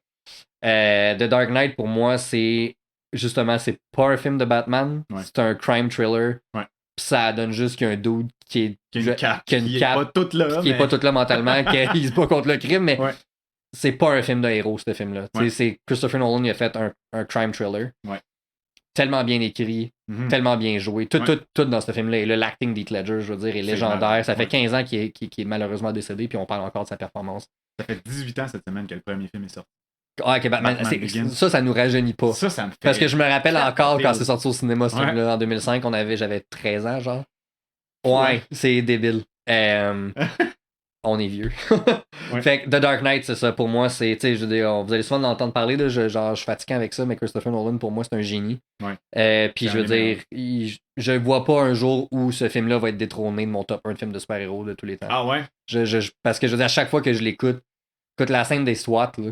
The Dark Knight, pour moi, c'est pas un film de Batman, c'est un crime thriller. Ouais. Ça donne juste qu'il y a un dude qui a une cape, qui est pas toute là, qui est pas toute là mentalement, qui se bat contre le crime, mais c'est pas un film de héros, ce film-là. C'est Christopher Nolan, il a fait un crime thriller. Ouais. Tellement bien écrit, tellement bien joué. Tout dans ce film-là. Et l'acting d'Heath Ledger, je veux dire, est légendaire. Ça fait 15 ans qu'il est malheureusement décédé, puis on parle encore de sa performance. Ça fait 18 ans cette semaine que le premier film est sorti. Ah, ok, Batman ça nous rajeunit pas. Ça me fait. Parce que je me rappelle encore quand c'est sorti au cinéma, ce film-là, en 2005, j'avais 13 ans, genre. Ouais. C'est débile. On est vieux. Fait que The Dark Knight, c'est ça. Pour moi, c'est, tu sais, je veux dire, vous allez souvent l'entendre parler, là, je suis fatigué avec ça, mais Christopher Nolan, pour moi, c'est un génie. Puis je veux dire, je vois pas un jour où ce film-là va être détrôné de mon top 1 de film de super-héros de tous les temps. Ah ouais? Parce que je veux dire, à chaque fois que je l'écoute, écoute la scène des SWAT, là,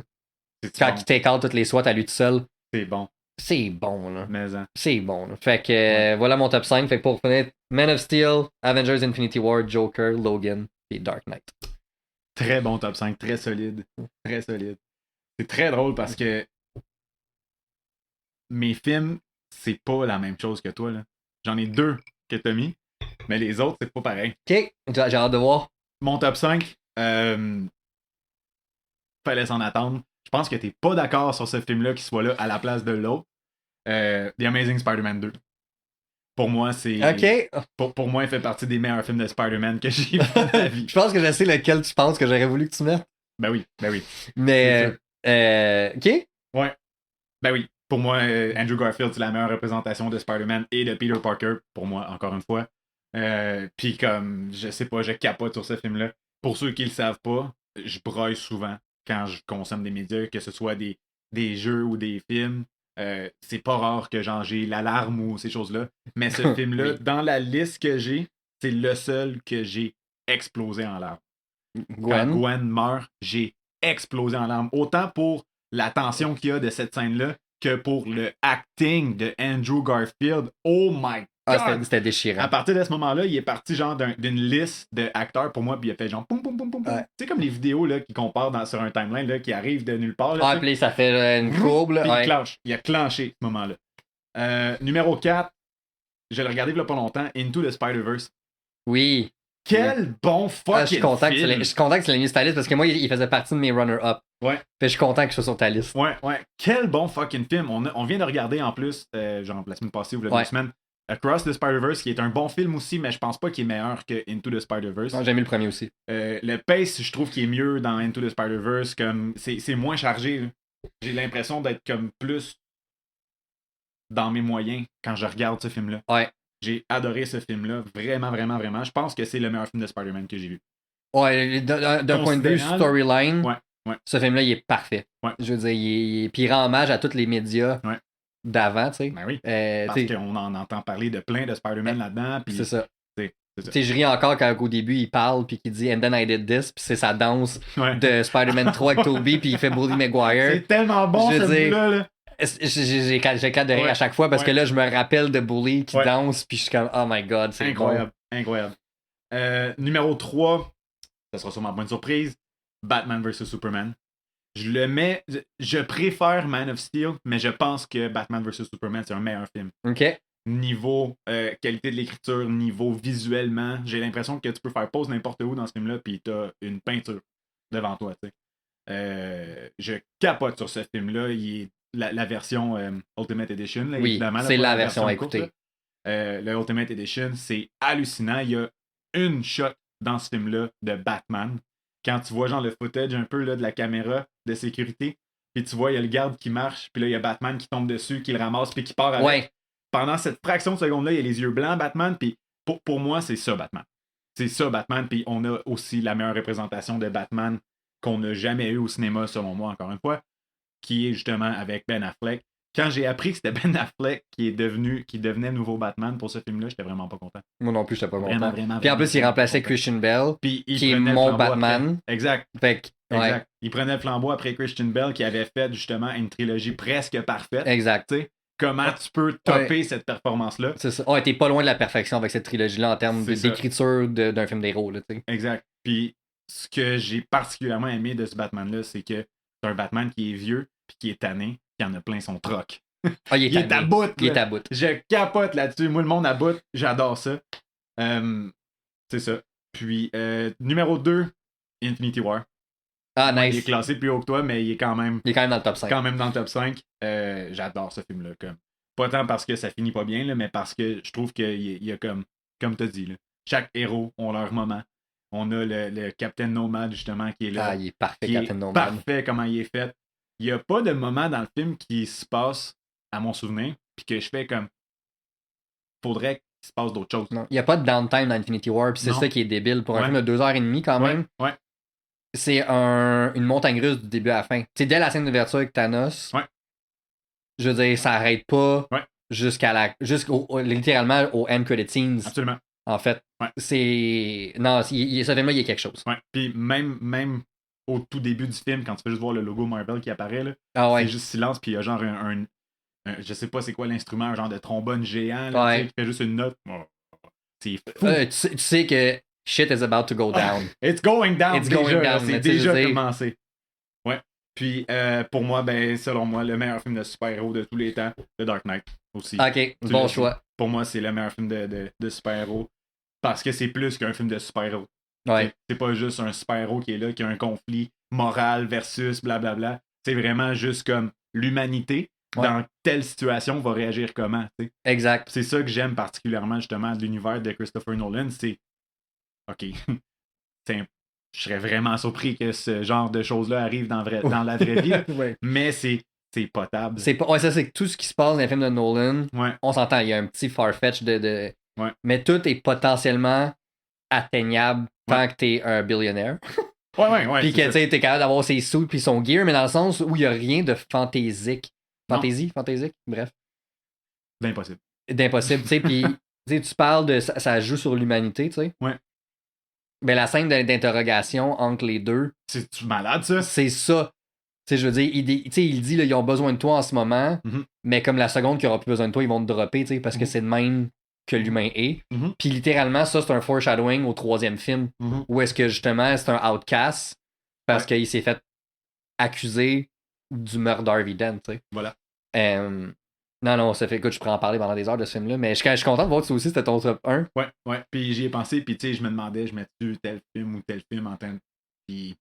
quand il take out toutes les SWAT à lui tout seul. C'est bon. C'est bon, là. Mais, hein. C'est bon, là. Fait que voilà mon top 5. Fait que pour finir, Man of Steel, Avengers Infinity War, Joker, Logan et Dark Knight. Très bon top 5, très solide. Très solide. C'est très drôle parce que mes films, c'est pas la même chose que toi, là. J'en ai 2 que t'as mis, mais les autres, c'est pas pareil. Ok, j'ai hâte de voir. Mon top 5, fallait s'en attendre. Je pense que t'es pas d'accord sur ce film-là qui soit là à la place de l'autre. The Amazing Spider-Man 2. Pour moi, c'est. Ok. Pour moi, il fait partie des meilleurs films de Spider-Man que j'ai vu dans ma vie. Je pense que je sais lequel tu penses que j'aurais voulu que tu mettes. Ben oui. Mais. Ok. Ouais. Ben oui. Pour moi, Andrew Garfield, c'est la meilleure représentation de Spider-Man et de Peter Parker, pour moi, encore une fois. Puis comme, je sais pas, je capote sur ce film-là. Pour ceux qui le savent pas, je broille souvent quand je consomme des médias, que ce soit des jeux ou des films. c'est pas rare que genre j'ai l'alarme ou ces choses-là. Mais ce film-là, dans la liste que j'ai, c'est le seul que j'ai explosé en larmes. Quand Gwen meurt, j'ai explosé en larmes. Autant pour la tension qu'il y a de cette scène-là que pour le acting de Andrew Garfield. Oh my God! C'était déchirant. À partir de ce moment-là, il est parti genre d'une liste d'acteurs pour moi, puis il a fait genre poum poum poum poum. Tu sais, comme les vidéos là, qui comparent sur un timeline là, qui arrivent de nulle part. Là, puis ça fait une courbe. Là, puis il a clenché ce moment-là. Numéro 4, je l'ai regardé il y a pas longtemps, Into the Spider-Verse. Oui. Quel bon fucking film! Je suis content que tu l'aies mis sur ta liste parce que moi, il faisait partie de mes runner-up. Ouais. Puis je suis content que je sois sur ta liste. Ouais. Quel bon fucking film! On vient de regarder en plus, genre la semaine passée ou la 2 semaines, Across the Spider-Verse, qui est un bon film aussi, mais je pense pas qu'il est meilleur que Into the Spider-Verse. Non, j'ai aimé le premier aussi. Le pace, je trouve qu'il est mieux dans Into the Spider-Verse. Comme c'est moins chargé. Là. J'ai l'impression d'être comme plus dans mes moyens quand je regarde ce film-là. Ouais. J'ai adoré ce film-là. Vraiment, vraiment, vraiment. Je pense que c'est le meilleur film de Spider-Man que j'ai vu. Ouais, d'un point de vue storyline, ce film-là, il est parfait. Ouais. Je veux dire, puis il rend hommage à tous les médias d'avant, tu sais. Ben oui. Parce qu'on en entend parler de plein de Spider-Man là-dedans. C'est ça. Tu sais, je ris encore quand au début il parle puis qu'il dit And then I did this, puis c'est sa danse de Spider-Man 3 avec Tobey, puis il fait Bully Maguire. C'est tellement bon ce film-là. Là. J'ai 4 de rire à chaque fois parce que là, je me rappelle de Bully qui danse, puis je suis comme, oh my god, c'est incroyable. Bon. Incroyable. Numéro 3, ça sera sûrement pas une surprise, Batman vs Superman. Je le mets, je préfère Man of Steel, mais je pense que Batman vs Superman, c'est un meilleur film. OK. Niveau qualité de l'écriture, niveau visuellement, j'ai l'impression que tu peux faire pause n'importe où dans ce film-là, puis t'as une peinture devant toi, tu sais. Je capote sur ce film-là. Il est la version Ultimate Edition. Là, oui, c'est la version à écouter. Le Ultimate Edition, c'est hallucinant. Il y a une shot dans ce film-là de Batman. Quand tu vois genre le footage un peu là, de la caméra de sécurité, puis tu vois, il y a le garde qui marche, puis là, il y a Batman qui tombe dessus, qui le ramasse, puis qui part avec. Ouais. Pendant cette fraction de seconde-là, il y a les yeux blancs, Batman, puis pour moi, c'est ça, Batman. C'est ça, Batman, puis on a aussi la meilleure représentation de Batman qu'on n'a jamais eu au cinéma, selon moi, encore une fois, qui est justement avec Ben Affleck. Quand j'ai appris que c'était Ben Affleck qui devenait nouveau Batman pour ce film-là, j'étais vraiment pas content. Moi non plus, j'étais pas content. Vraiment, puis en plus, il remplaçait Christian Bale, qui est mon Batman. Après. Exact. Exact. Il prenait le flambeau après Christian Bale qui avait fait justement une trilogie presque parfaite. Exact. T'sais, comment tu peux topper cette performance-là? C'est ça. T'es pas loin de la perfection avec cette trilogie-là en termes d'écriture d'un film d'héros. Exact. Puis ce que j'ai particulièrement aimé de ce Batman-là, c'est que c'est un Batman qui est vieux puis qui est tanné, qui en a plein son troc. Il est à bout. Il est à bout. Je capote là-dessus. Moi, le monde à bout, j'adore ça. C'est ça. Puis, numéro 2, Infinity War. Ah, nice. Il est classé plus haut que toi, mais il est quand même dans le top 5. Quand même dans le top 5. J'adore ce film-là. Pas tant parce que ça finit pas bien, là, mais parce que je trouve qu'il y a comme tu as dit, là, chaque héros ont leur moment. On a le Captain Nomad, justement, qui est là. Ah, il est parfait, Captain Nomad. Parfait comment il est fait. Il n'y a pas de moment dans le film qui se passe, à mon souvenir, puis que je fais comme faudrait qu'il se passe d'autres choses. Non, il n'y a pas de downtime dans Infinity War, puis c'est ça qui est débile. Pour un film de 2h30 quand même, c'est une montagne russe du début à la fin. T'sais, dès la scène d'ouverture avec Thanos, je veux dire, ça n'arrête pas jusqu'au littéralement au end credit scenes. Absolument. En fait, c'est... Non, ce film-là, il y a quelque chose. Ouais. Puis même au tout début du film, quand tu fais juste voir le logo Marvel qui apparaît, là, c'est juste silence, puis il y a genre un je sais pas c'est quoi l'instrument, un genre de trombone géant là, qui fait juste une note. C'est fou. Tu sais que shit is about to go down. It's going down. C'est déjà dire... commencé. Ouais. Puis pour moi, selon moi, le meilleur film de super-héros de tous les temps, The Dark Knight aussi. Ok, bon choix. Pour moi, c'est le meilleur film de super-héros parce que c'est plus qu'un film de super-héros. Ouais. C'est pas juste un super-héros qui est là, qui a un conflit moral versus blablabla. C'est vraiment juste comme l'humanité dans telle situation va réagir comment. T'sais. Exact. C'est ça que j'aime particulièrement justement de l'univers de Christopher Nolan. C'est OK. Je serais vraiment surpris que ce genre de choses-là arrivent dans la vraie vie. Mais c'est potable. Ça, c'est que tout ce qui se passe dans les films de Nolan, on s'entend, il y a un petit farfetch de... Mais tout est potentiellement atteignable tant que t'es un billionnaire. Puis que t'es capable d'avoir ses sous puis son gear, mais dans le sens où il n'y a rien de fantaisique. Fantaisique, bref. D'impossible. D'impossible, tu sais, puis tu parles de ça joue sur l'humanité, tu sais. Ouais. Ben la scène d'interrogation entre les deux. C'est-tu malade, ça? C'est ça. Tu sais, je veux dire, il dit, là, ils ont besoin de toi en ce moment, mais comme la seconde qu'ils n'auront plus besoin de toi, ils vont te dropper, tu sais, parce que c'est de même que l'humain est. Puis littéralement, ça, c'est un foreshadowing au 3e film, où est-ce que justement, c'est un outcast, parce qu'il s'est fait accuser du meurtre d'Harvey Dent, tu sais. Voilà. Non, ça fait, écoute, je pourrais en parler pendant des heures de ce film-là, mais je suis content de voir que ça aussi, c'était ton top 1. Ouais. Puis j'y ai pensé, puis tu sais, je me demandais, je mets-tu tel film ou tel film en temps. Puis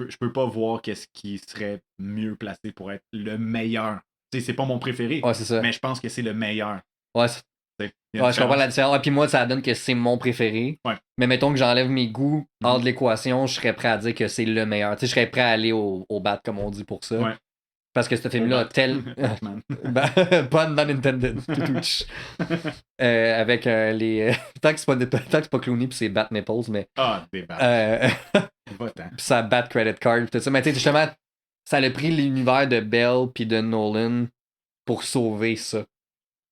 je peux pas voir qu'est-ce qui serait mieux placé pour être le meilleur. Tu sais, c'est pas mon préféré, ouais, c'est ça. mais je pense que c'est le meilleur. Ouais, je comprends la différence. Ouais, puis moi, ça donne que c'est mon préféré. Ouais. Mais mettons que j'enlève mes goûts hors de l'équation, je serais prêt à dire que c'est le meilleur. Tu sais, je serais prêt à aller au bat, comme on dit, pour ça. Ouais. Parce que ce film-là a tel. Pun non intended. Avec les. Tant que c'est pas Clooney puis c'est Bat Nipples, mais. Ah, des Bat. Puis ça Bat Credit Card. Tout ça. Mais tu sais, justement, ça a pris l'univers de Bell puis de Nolan pour sauver ça.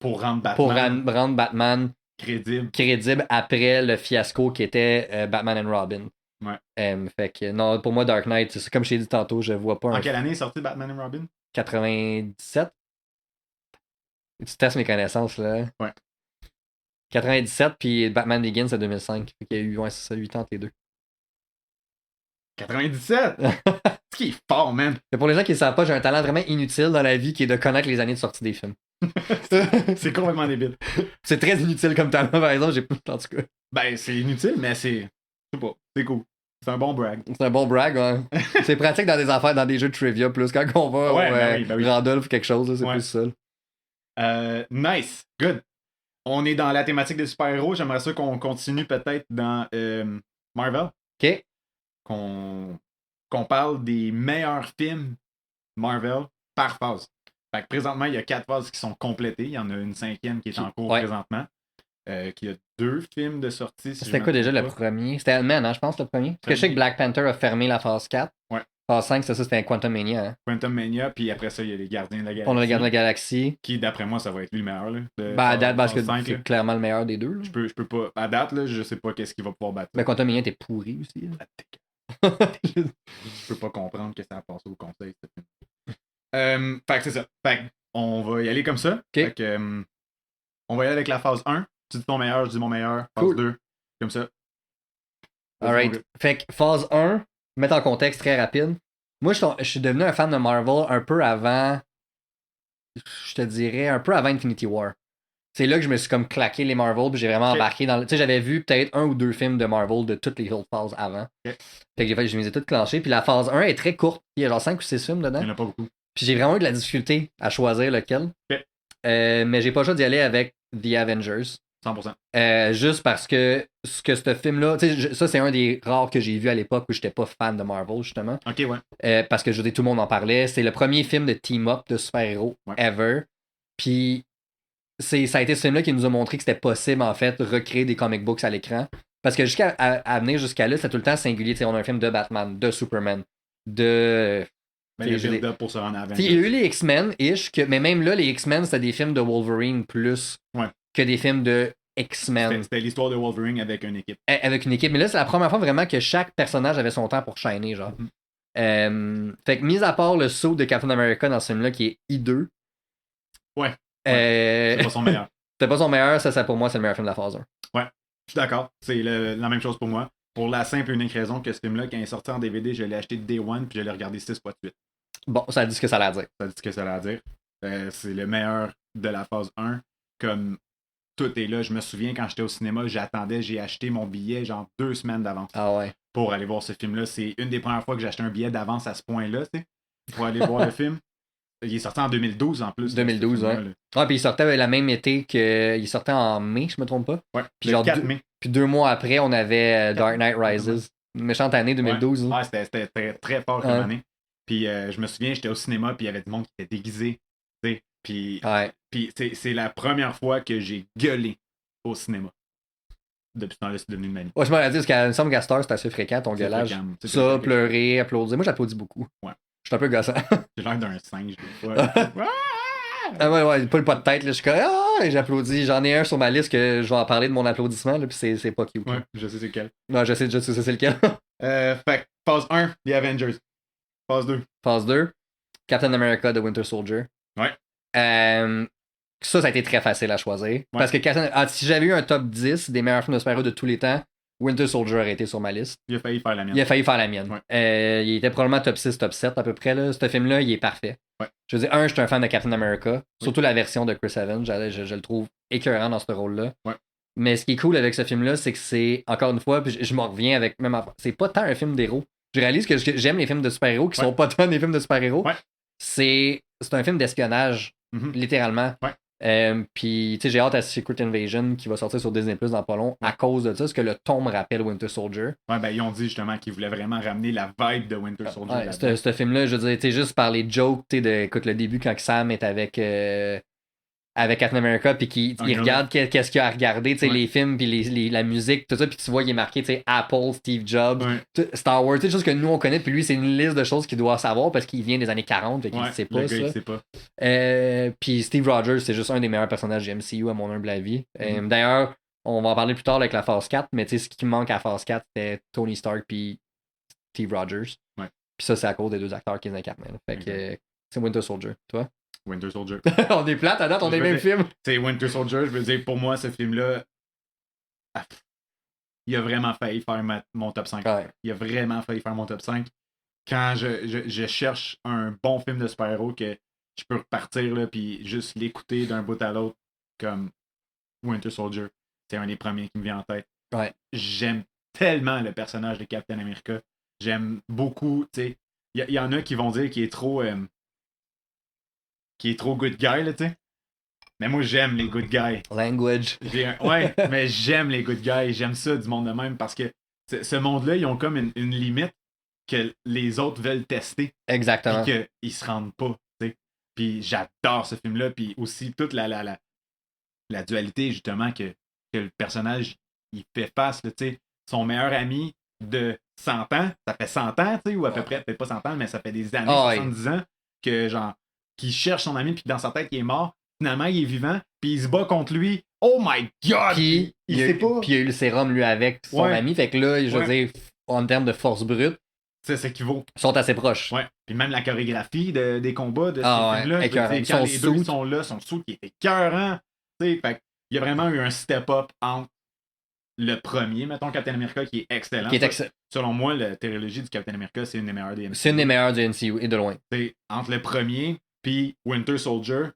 Pour rendre Batman. Pour rendre Batman crédible après le fiasco qui était Batman and Robin. Ouais. Fait que non, pour moi, Dark Knight, c'est comme je t'ai dit tantôt, je vois pas. En quelle année est sorti Batman and Robin? 97. Tu testes mes connaissances là. Ouais. 97, puis Batman Begins c'est 2005. Fait qu'il y a eu 8 ans entre les deux. 97? Ce qui est fort, man. Mais pour les gens qui ne savent pas, j'ai un talent vraiment inutile dans la vie qui est de connaître les années de sortie des films. C'est complètement débile. C'est très inutile comme talent, par exemple, j'ai pas en tout cas. Ben, c'est inutile, mais c'est. Je sais pas. C'est cool. C'est un bon brag. C'est un bon brag, ouais. C'est pratique dans des affaires, dans des jeux de trivia, plus quand on va au Randolph ou quelque chose, là, c'est plus ça. Nice. Good. On est dans la thématique des super-héros. J'aimerais ça qu'on continue peut-être dans Marvel. OK. Qu'on parle des meilleurs films Marvel par phase. Fait que présentement, il y a 4 phases qui sont complétées. Il y en a une 5e qui est en cours présentement. Qui a 2 films de sortie. Si c'était quoi déjà le premier? C'était Ant-Man, hein, je pense, le premier. Parce que je sais que Black Panther a fermé la phase 4. Ouais. Phase 5, c'était Quantum Mania. Hein. Quantum Mania, puis après ça, il y a les Gardiens de la Galaxie. On a les Gardiens de la Galaxie. Qui, d'après moi, ça va être lui le meilleur. Là, à date, parce que c'est clairement le meilleur des deux. Là. Je peux pas. À date, là, je sais pas qu'est-ce qu'il va pouvoir battre. Mais Quantum Mania était pourri aussi. Je peux pas comprendre que ça a passé au conseil, ce film. Fait que c'est ça. Fait on va y aller comme ça. Okay. Fait que, on va y aller avec la phase 1. Tu dis ton meilleur, je dis mon meilleur. Phase 2. Comme ça. Alright. Fait que phase 1, mettre en contexte très rapide. Moi, je suis devenu un fan de Marvel un peu avant. Je te dirais un peu avant Infinity War. C'est là que je me suis comme claqué les Marvel, puis j'ai vraiment embarqué dans le. Tu sais, j'avais vu peut-être 1 ou 2 films de Marvel de toutes les autres phases avant. Fait que je me les ai toutes clenchées. Puis la phase 1 est très courte. Il y a genre 5 ou 6 films dedans. Il n'y en a pas beaucoup. Puis j'ai vraiment eu de la difficulté à choisir lequel. Mais j'ai pas le choix d'y aller avec The Avengers. 100%. Juste parce que ce film-là, tu sais, ça c'est un des rares que j'ai vu à l'époque où j'étais pas fan de Marvel, justement. Ok, ouais. Parce que je dis, tout le monde en parlait. C'est le premier film de team-up de super-héros ever. Puis ça a été ce film-là qui nous a montré que c'était possible, en fait, de recréer des comic books à l'écran. Parce que jusqu'à venir jusqu'à là, c'était tout le temps singulier. T'sais, on a un film de Batman, de Superman, de. Il y a pour se rendre à Avengers. Il y a eu les X-Men-ish, mais même là, les X-Men, c'était des films de Wolverine plus que des films de X-Men. C'était l'histoire de Wolverine avec une équipe. Avec une équipe. Mais là, c'est la première fois vraiment que chaque personnage avait son temps pour shiner, genre. Fait que, mis à part le saut de Captain America dans ce film-là qui est hideux. Ouais. C'est pas son meilleur. C'est pas son meilleur, ça pour moi, c'est le meilleur film de la phase 1. Ouais, je suis d'accord. C'est la même chose pour moi. Pour la simple et unique raison que ce film-là, quand il est sorti en DVD, je l'ai acheté de Day One puis je l'ai regardé 6 fois de suite. Bon, ça dit ce que ça a dire. Ça dit ce que ça a dire. C'est le meilleur de la phase 1. Comme tout est là. Je me souviens quand j'étais au cinéma, j'ai acheté mon billet genre 2 semaines d'avance. Ah ouais. Pour aller voir ce film-là. C'est une des premières fois que j'ai acheté un billet d'avance à ce point-là, tu sais, pour aller voir le film. Il est sorti en 2012 en plus. 2012, ouais. Ah, puis il sortait la même été il sortait en mai, je me trompe pas. Ouais, puis le genre 4 mai. Puis 2 mois après, on avait Dark Knight Rises. Une méchante année 2012. Ouais, c'était très, très fort comme année. Puis je me souviens, j'étais au cinéma, puis il y avait du monde qui était déguisé. Puis c'est la première fois que j'ai gueulé au cinéma. Depuis ce temps-là, c'est devenu une manie. Ouais, je me dis, parce qu'à Sam Gastor, c'est assez fréquent ton gueulage. Ça, pleurer, applaudir. Moi, j'applaudis beaucoup. Ouais. Je suis un peu gossant. J'ai l'air d'un singe, des fois. Ah ouais, pas le pas de tête, là. Je suis comme, ah, et j'applaudis. J'en ai un sur ma liste que je vais en parler de mon applaudissement, là, puis c'est pas cute. Ouais, je sais c'est lequel. Non, je sais c'est lequel. Fait que phase 1, The Avengers. Phase 2. Phase 2, Captain America The Winter Soldier. Ouais. Ça a été très facile à choisir. Ouais. Parce que si j'avais eu un top 10 des meilleurs films de super-héros de tous les temps, Winter Soldier aurait été sur ma liste. Il a failli faire la mienne. Il a failli faire la mienne. Ouais. Il était probablement top 6, top 7 à peu près. Là. Ce film-là, il est parfait. Ouais. Je veux dire, je suis un fan de Captain America. Surtout la version de Chris Evans. Je le trouve écœurant dans ce rôle-là. Ouais. Mais ce qui est cool avec ce film-là, c'est que c'est, encore une fois, puis je m'en reviens avec même c'est pas tant un film d'héros. Je réalise que j'aime les films de super-héros qui sont pas tant des films de super-héros. Ouais. C'est un film d'espionnage, littéralement. Ouais. Puis, tu sais, j'ai hâte à Secret Invasion qui va sortir sur Disney Plus dans pas long à cause de ça, parce que le ton me rappelle Winter Soldier. Ouais, ben, ils ont dit justement qu'ils voulaient vraiment ramener la vibe de Winter Soldier. Ouais, ce film-là, je veux dire, tu sais, juste par les jokes, tu sais, écoute, le début quand Sam est avec Captain America, puis qu'il regarde qu'est-ce qu'il a à regarder, tu sais, les films, puis la musique, tout ça, puis tu vois, il est marqué, tu sais, Apple, Steve Jobs, Star Wars, tu sais, des choses que nous, on connaît, puis lui, c'est une liste de choses qu'il doit savoir parce qu'il vient des années 40, fait qu'il sait pas, le gars, ça. il sait pas. Puis Steve Rogers, c'est juste un des meilleurs personnages du MCU, à mon humble avis. D'ailleurs, on va en parler plus tard avec la phase 4, mais tu sais, ce qui manque à la phase 4, c'était Tony Stark puis Steve Rogers. Ouais. Puis ça, c'est à cause des deux acteurs qui les incarnaient. Fait que c'est Winter Soldier. Toi? Winter Soldier. On est plate à date, on est même film. C'est Winter Soldier, je veux dire, pour moi, ce film-là, il a vraiment failli faire mon top 5. Ouais. Il a vraiment failli faire mon top 5. Quand je cherche un bon film de super-héros que je peux repartir là, puis juste l'écouter d'un bout à l'autre, comme Winter Soldier, c'est un des premiers qui me vient en tête. Ouais. J'aime tellement le personnage de Captain America. J'aime beaucoup, tu sais. Il y en a qui vont dire qu'il est trop good guy, là, tu sais. Mais moi, j'aime les good guys. Language. Ouais, mais j'aime les good guys. J'aime ça du monde de même parce que ce monde-là, ils ont comme une limite que les autres veulent tester. Exactement. Puis qu'ils se rendent pas, tu sais. Puis j'adore ce film-là. Puis aussi toute la dualité, justement, que le personnage, il fait face, tu sais. Son meilleur ami de 100 ans, ça fait 100 ans, tu sais, ou à peu près, peut-être pas 100 ans, mais ça fait des années, 70 ans, que genre, qu'il cherche son ami, puis dans sa tête, il est mort. Finalement, il est vivant, puis il se bat contre lui. Oh my God! Puis il sait pas. Puis il y a eu le sérum, lui, avec son ami. Fait que là, je veux dire, en termes de force brute, c'est ce qui vaut. Ils sont assez proches. Ouais. Puis même la chorégraphie des combats de ces films-là, quand les deux sont là, son saut qui est écœurant. Fait il y a vraiment eu un step-up entre le premier, mettons, Captain America, qui est excellent. Selon moi, la trilogie du Captain America, c'est une des meilleures des MCU. C'est une des meilleures du MCU, et de loin. C'est entre le premier puis Winter Soldier,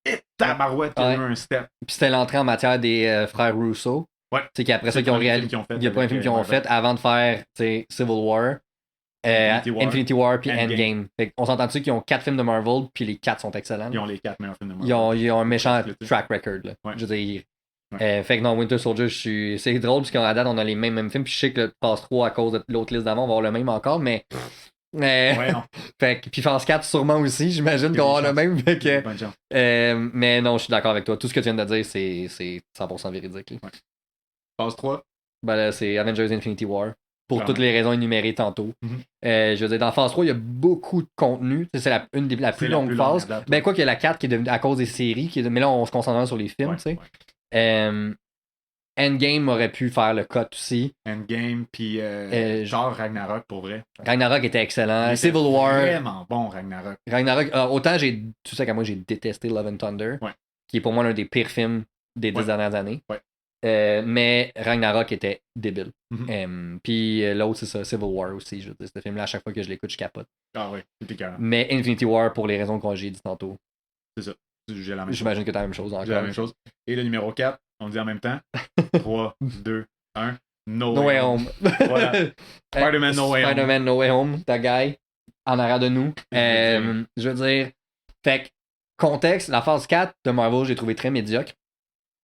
et tabarouette, il y a eu un step. Puis c'était l'entrée en matière des frères Russo. Ouais. Tu sais qu'après ça, ils ont réalisé. Il y a pas un film qu'ils ont fait avant de faire Civil War. Infinity War puis Endgame. On s'entend dessus qu'ils ont 4 films de Marvel puis les 4 sont excellents. Ils ont les 4 meilleurs films de Marvel. Ils ont un méchant track record. Là. Ouais. Je veux dire. Fait que non, Winter Soldier, c'est drôle parce qu'en date, on a les mêmes films. Puis je sais que le Phase 3, à cause de l'autre liste d'avant, on va avoir le même encore, mais. Fait que, puis Phase 4, sûrement aussi, j'imagine qu'on va avoir le même. Fait que, mais non, je suis d'accord avec toi. Tout ce que tu viens de dire, c'est 100% véridique. Ouais. Phase 3. Ben là, c'est Avengers Infinity War. Pour toutes les raisons énumérées tantôt. Je veux dire, dans Phase 3, il y a beaucoup de contenu. C'est une des plus longues phases. Ben, quoi qu'il y a la 4 qui est devenue à cause des séries, mais là, on se concentre sur les films, tu sais. Endgame aurait pu faire le cut aussi. Endgame, puis genre Ragnarok, pour vrai. Ragnarok était excellent. Civil War. Vraiment bon, Ragnarok. Autant tu sais qu'à moi, j'ai détesté Love and Thunder, qui est pour moi l'un des pires films des 10 dernières années. Mais Ragnarok était débile. Puis l'autre, c'est ça, Civil War aussi. Je veux dire, ce film-là, à chaque fois que je l'écoute, je capote. Ah oui, c'était carré. Mais Infinity War, pour les raisons que j'ai dit tantôt. C'est ça. J'imagine que t'as la même chose encore. J'ai la même chose. Et le numéro 4, on dit en même temps 3, 2, 1. No Way Home. Voilà. Spider-Man No Way Home. Spider-Man No Way Home, ta guy, en arrière de nous. Je veux dire, fait que, contexte, la phase 4 de Marvel, j'ai trouvé très médiocre.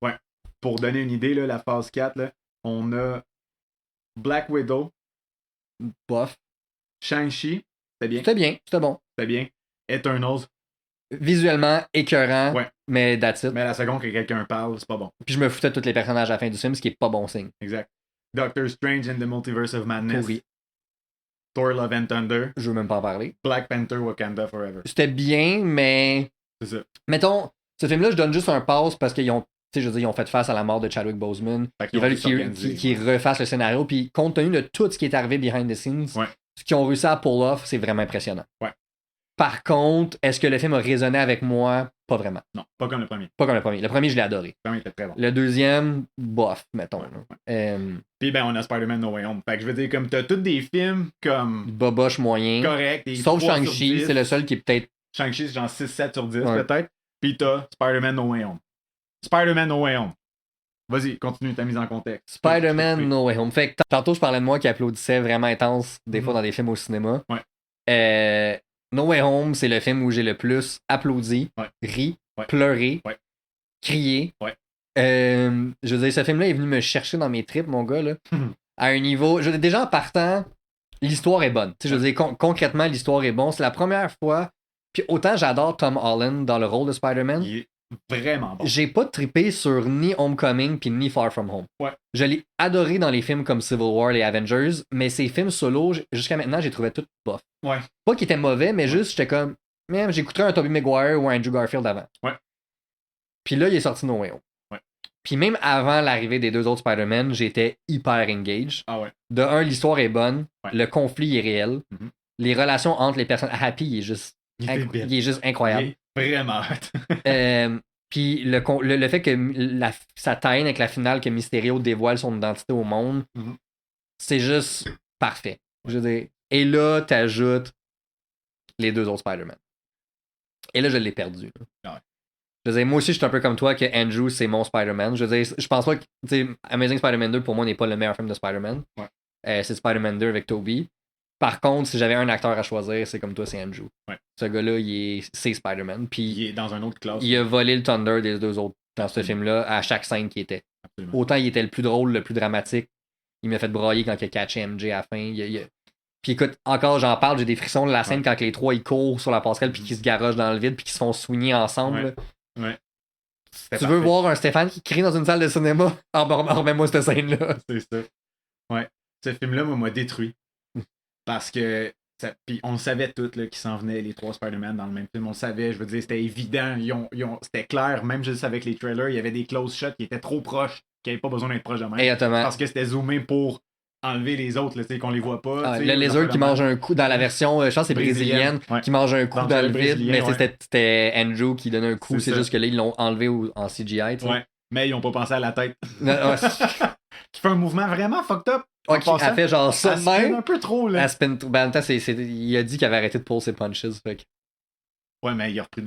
Ouais. Pour donner une idée, là, la phase 4, là, on a Black Widow. Bof. Shang-Chi. C'était bien. C'était bon. C'était bien. Eternals. Visuellement écœurant, mais that's it. Mais la seconde que quelqu'un parle, c'est pas bon. Puis je me foutais de tous les personnages à la fin du film, ce qui est pas bon signe. Exact. Doctor Strange and the Multiverse of Madness. Pourri. Thor Love and Thunder. Je veux même pas en parler. Black Panther Wakanda Forever. C'était bien, mais C'est ça. Mettons, ce film-là, je donne juste un pass parce qu'ils ont, tu sais, je veux dire, ils ont fait face à la mort de Chadwick Boseman. Il a fallu qu'ils refassent le scénario. Puis, compte tenu de tout ce qui est arrivé behind the scenes, ce qu'ils ont réussi à pull off, c'est vraiment impressionnant. Ouais. Par contre, est-ce que le film a résonné avec moi? Pas vraiment. Non, pas comme le premier. Pas comme le premier. Le premier, je l'ai adoré. Le premier était très bon. Le deuxième, bof, mettons. Puis ben, on a Spider-Man No Way Home. Fait que je veux dire, comme t'as tous des films comme... boboche moyen. Correct. Sauf Shang-Chi, c'est le seul qui est peut-être... Shang-Chi, c'est genre 6-7 sur 10 peut-être. Puis t'as Spider-Man No Way Home. Spider-Man No Way Home. Vas-y, continue ta mise en contexte. Spider-Man No Way Home. Fait que tantôt, je parlais de moi qui applaudissait vraiment intense des fois dans des films au cinéma. Ouais. No Way Home, c'est le film où j'ai le plus applaudi, ri, pleuré, crié. Je veux dire, ce film-là est venu me chercher dans mes tripes, mon gars, là, à un niveau... déjà, en partant, l'histoire est bonne. Je veux dire, concrètement, l'histoire est bonne. C'est la première fois... Puis autant j'adore Tom Holland dans le rôle de Spider-Man. Il est vraiment bon. J'ai pas trippé sur ni Homecoming puis ni Far From Home. Ouais. Je l'ai adoré dans les films comme Civil War et Avengers, mais ces films solo, jusqu'à maintenant, j'ai trouvé tout bof. Ouais. Pas qu'ils étaient mauvais, mais juste, j'étais comme, même j'écouterais un Tobey Maguire ou un Andrew Garfield avant. Ouais. Puis là, il est sorti No Way Home. Ouais. Puis même avant l'arrivée des deux autres Spider-Man, j'étais hyper engaged. Ah ouais. De un, l'histoire est bonne, le conflit est réel, les relations entre les personnes. Happy, il est juste, il est juste incroyable. Il est vraiment Puis le fait que ça tie avec la finale que Mysterio dévoile son identité au monde, c'est juste parfait. Je veux dire, et là, t'ajoutes les deux autres Spider-Man. Et là, je l'ai perdu. Ouais. Je veux dire, moi aussi, je suis un peu comme toi que Andrew, c'est mon Spider-Man. Je veux dire, je pense pas que Amazing Spider-Man 2, pour moi, n'est pas le meilleur film de Spider-Man. Ouais. C'est Spider-Man 2 avec Tobey. Par contre, si j'avais un acteur à choisir, c'est comme toi, c'est Andrew. Ouais. Ce gars-là, c'est Spider-Man. Puis il est dans un autre classe. Il a volé le thunder des deux autres dans ce film-là à chaque scène qui était. Absolument. Autant il était le plus drôle, le plus dramatique. Il m'a fait brailler quand il a catché MJ à la fin. Puis écoute, encore j'en parle, j'ai des frissons de la scène quand les trois ils courent sur la passerelle puis qu'ils se garochent dans le vide puis qu'ils se font soigner ensemble. Ouais. Tu veux voir un Stéphane qui crie dans une salle de cinéma? Remets-moi cette scène-là. C'est ça. Ouais. Ce film-là m'a détruit. Parce que puis on le savait tous qu'ils s'en venaient, les trois Spider-Man dans le même film. On le savait, je veux dire, c'était évident. C'était clair, même juste avec les trailers, il y avait des close shots qui étaient trop proches, qui n'avaient pas besoin d'être proches de même. Exactement. Parce que c'était zoomé pour enlever les autres, là, qu'on les voit pas. Le lézard qui mange un coup dans la version, je pense que c'est brésilienne, qui mange un coup dans le vide, mais c'était Andrew qui donne un coup. C'est juste que là, ils l'ont enlevé en CGI. Ouais, mais ils n'ont pas pensé à la tête. Qui fait un mouvement vraiment fucked up. Ok, elle fait genre ça même. Un peu trop, là. Elle spin en même temps, il a dit qu'il avait arrêté de pull ses punches. Fait que... Ouais, mais il a repris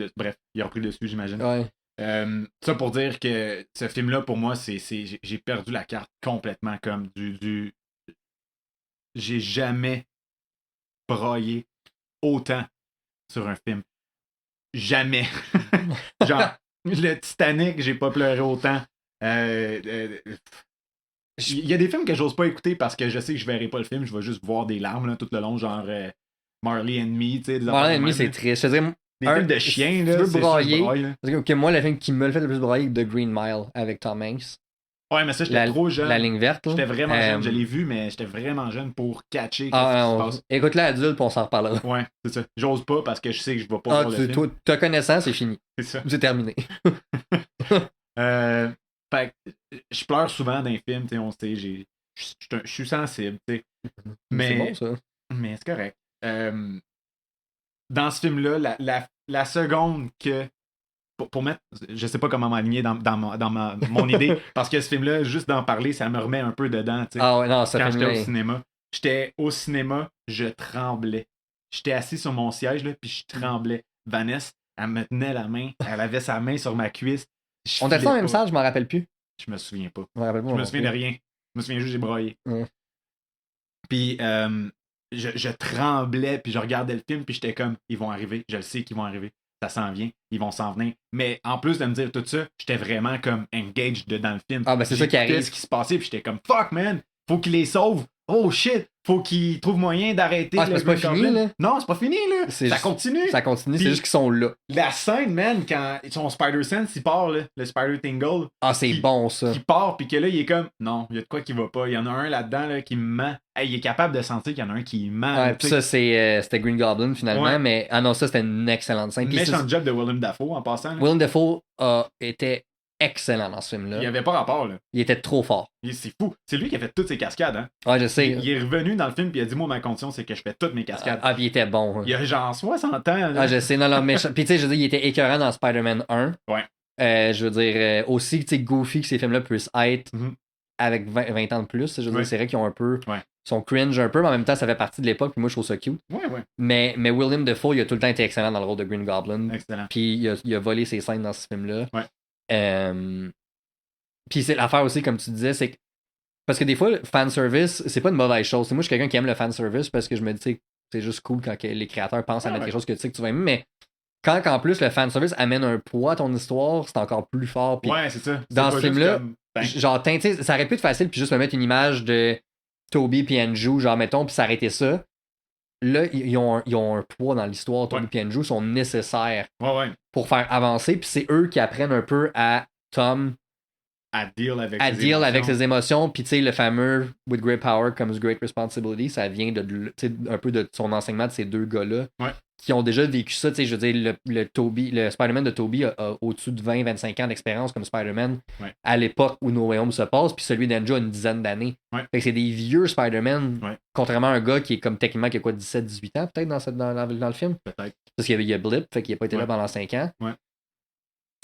dessus, j'imagine. Ouais. Ça pour dire que ce film-là, pour moi, j'ai perdu la carte complètement. Comme j'ai jamais braillé autant sur un film. Jamais. Genre, le Titanic, j'ai pas pleuré autant. Il y a des films que j'ose pas écouter parce que je sais que je verrai pas le film, je vais juste voir des larmes là, tout le long, genre Marley and Me, tu sais. Marley and Me, c'est triste. Je veux dire, des films de chiens, là. Tu veux brailler. Parce que moi, le film qui me le fait le plus brailler, c'est The Green Mile avec Tom Hanks. Ouais, mais ça, j'étais trop jeune. La ligne verte. J'étais vraiment jeune, je l'ai vu, mais j'étais vraiment jeune pour catcher ce qui se passe. Écoute-la adulte, puis on s'en reparlera. Ouais, c'est ça. J'ose pas parce que je sais que je vais pas voir le film. Te connaissant, c'est fini. C'est ça. C'est terminé. Fait que je pleure souvent dans les films, on sait, je suis sensible, tu sais. Mais c'est bon, ça. Mais c'est correct. Dans ce film-là, la seconde que... Pour mettre... Je sais pas comment m'aligner dans mon idée, parce que ce film-là, juste d'en parler, ça me remet un peu dedans, tu sais. Ah ouais, non, ça quand j'étais au cinéma. J'étais au cinéma, je tremblais. J'étais assis sur mon siège, là, puis je tremblais. Vanessa, elle me tenait la main, elle avait sa main sur ma cuisse. On t'a fait la même salle, je m'en rappelle plus. Je me souviens pas. Je me souviens de rien. Je me souviens juste, j'ai braillé. Puis je tremblais, puis je regardais le film, puis j'étais comme, ils vont arriver, je le sais qu'ils vont arriver, ça s'en vient, ils vont s'en venir. Mais en plus de me dire tout ça, j'étais vraiment comme engaged dans le film. Ah, ben c'est ça qui arrive. Ce qui se passait, puis j'étais comme, fuck man, faut qu'ils les sauvent oh shit, faut qu'il trouve moyen d'arrêter c'est pas fini, là? Non, c'est pas fini, là. Ça continue. Ça continue, Puis, c'est juste qu'ils sont là. La scène, man, quand son Spider-Sense, il part, là, le Spider-Tingle. C'est bon, ça. Il part, puis que là, il est comme, non, il y a de quoi qui va pas. Il y en a un là-dedans là, qui me ment. Hey, il est capable de sentir qu'il y en a un qui ment. Ouais, puis ça, c'était Green Goblin, finalement, mais non, ça, c'était une excellente scène. Méchant job de Willem Dafoe, en passant. Là. Willem Dafoe était excellent dans ce film-là. Il avait pas rapport, là. Il était trop fort. C'est fou. C'est lui qui a fait toutes ses cascades, hein. Ouais, je sais. Il est revenu dans le film, puis il a dit, moi, ma condition, c'est que je fais toutes mes cascades. Puis il était bon. Il a genre 60 ans, là. Je sais, non, mais... Puis tu sais, je veux dire, il était écœurant dans Spider-Man 1. Ouais. Je veux dire, aussi, tu sais, goofy que ces films-là puissent être avec 20 ans de plus. Je veux dire, c'est vrai qu'ils ont un peu... sont cringe un peu, mais en même temps, ça fait partie de l'époque, puis moi, je trouve ça cute. Ouais. Mais William Dafoe, il a tout le temps été excellent dans le rôle de Green Goblin. Excellent. Puis il a volé ses scènes dans ce film-là. Ouais. Puis c'est l'affaire aussi, comme tu disais, c'est que... Parce que des fois, le fanservice, c'est pas une mauvaise chose. Moi, je suis quelqu'un qui aime le fanservice parce que je me dis, c'est juste cool quand les créateurs pensent à mettre quelque chose que tu sais que tu vas aimer, mais quand en plus le fanservice amène un poids à ton histoire, c'est encore plus fort. Puis ouais, c'est ça. Dans ce film-là, genre, ça aurait pu être facile, puis juste me mettre une image de Toby puis Andrew, genre, mettons, puis s'arrêter ça. Là, ils ont un poids dans l'histoire. Toby puis Andrew sont nécessaires pour faire avancer, puis c'est eux qui apprennent un peu à Tom à deal avec ses émotions. Puis, tu sais, le fameux With great power comes great responsibility, ça vient un peu de son enseignement de ces deux gars-là qui ont déjà vécu ça. Tu sais, je veux dire, le Spider-Man de Toby a au-dessus de 20-25 ans d'expérience comme Spider-Man à l'époque où No Way Home se passe, puis celui d'Andrew a une dizaine d'années. Fait que c'est des vieux Spider-Man, contrairement à un gars qui est comme techniquement qui a quoi, 17-18 ans peut-être dans le film. Peut-être. Parce qu'il y a Blip, fait qu'il n'a pas été là pendant 5 ans. Ouais.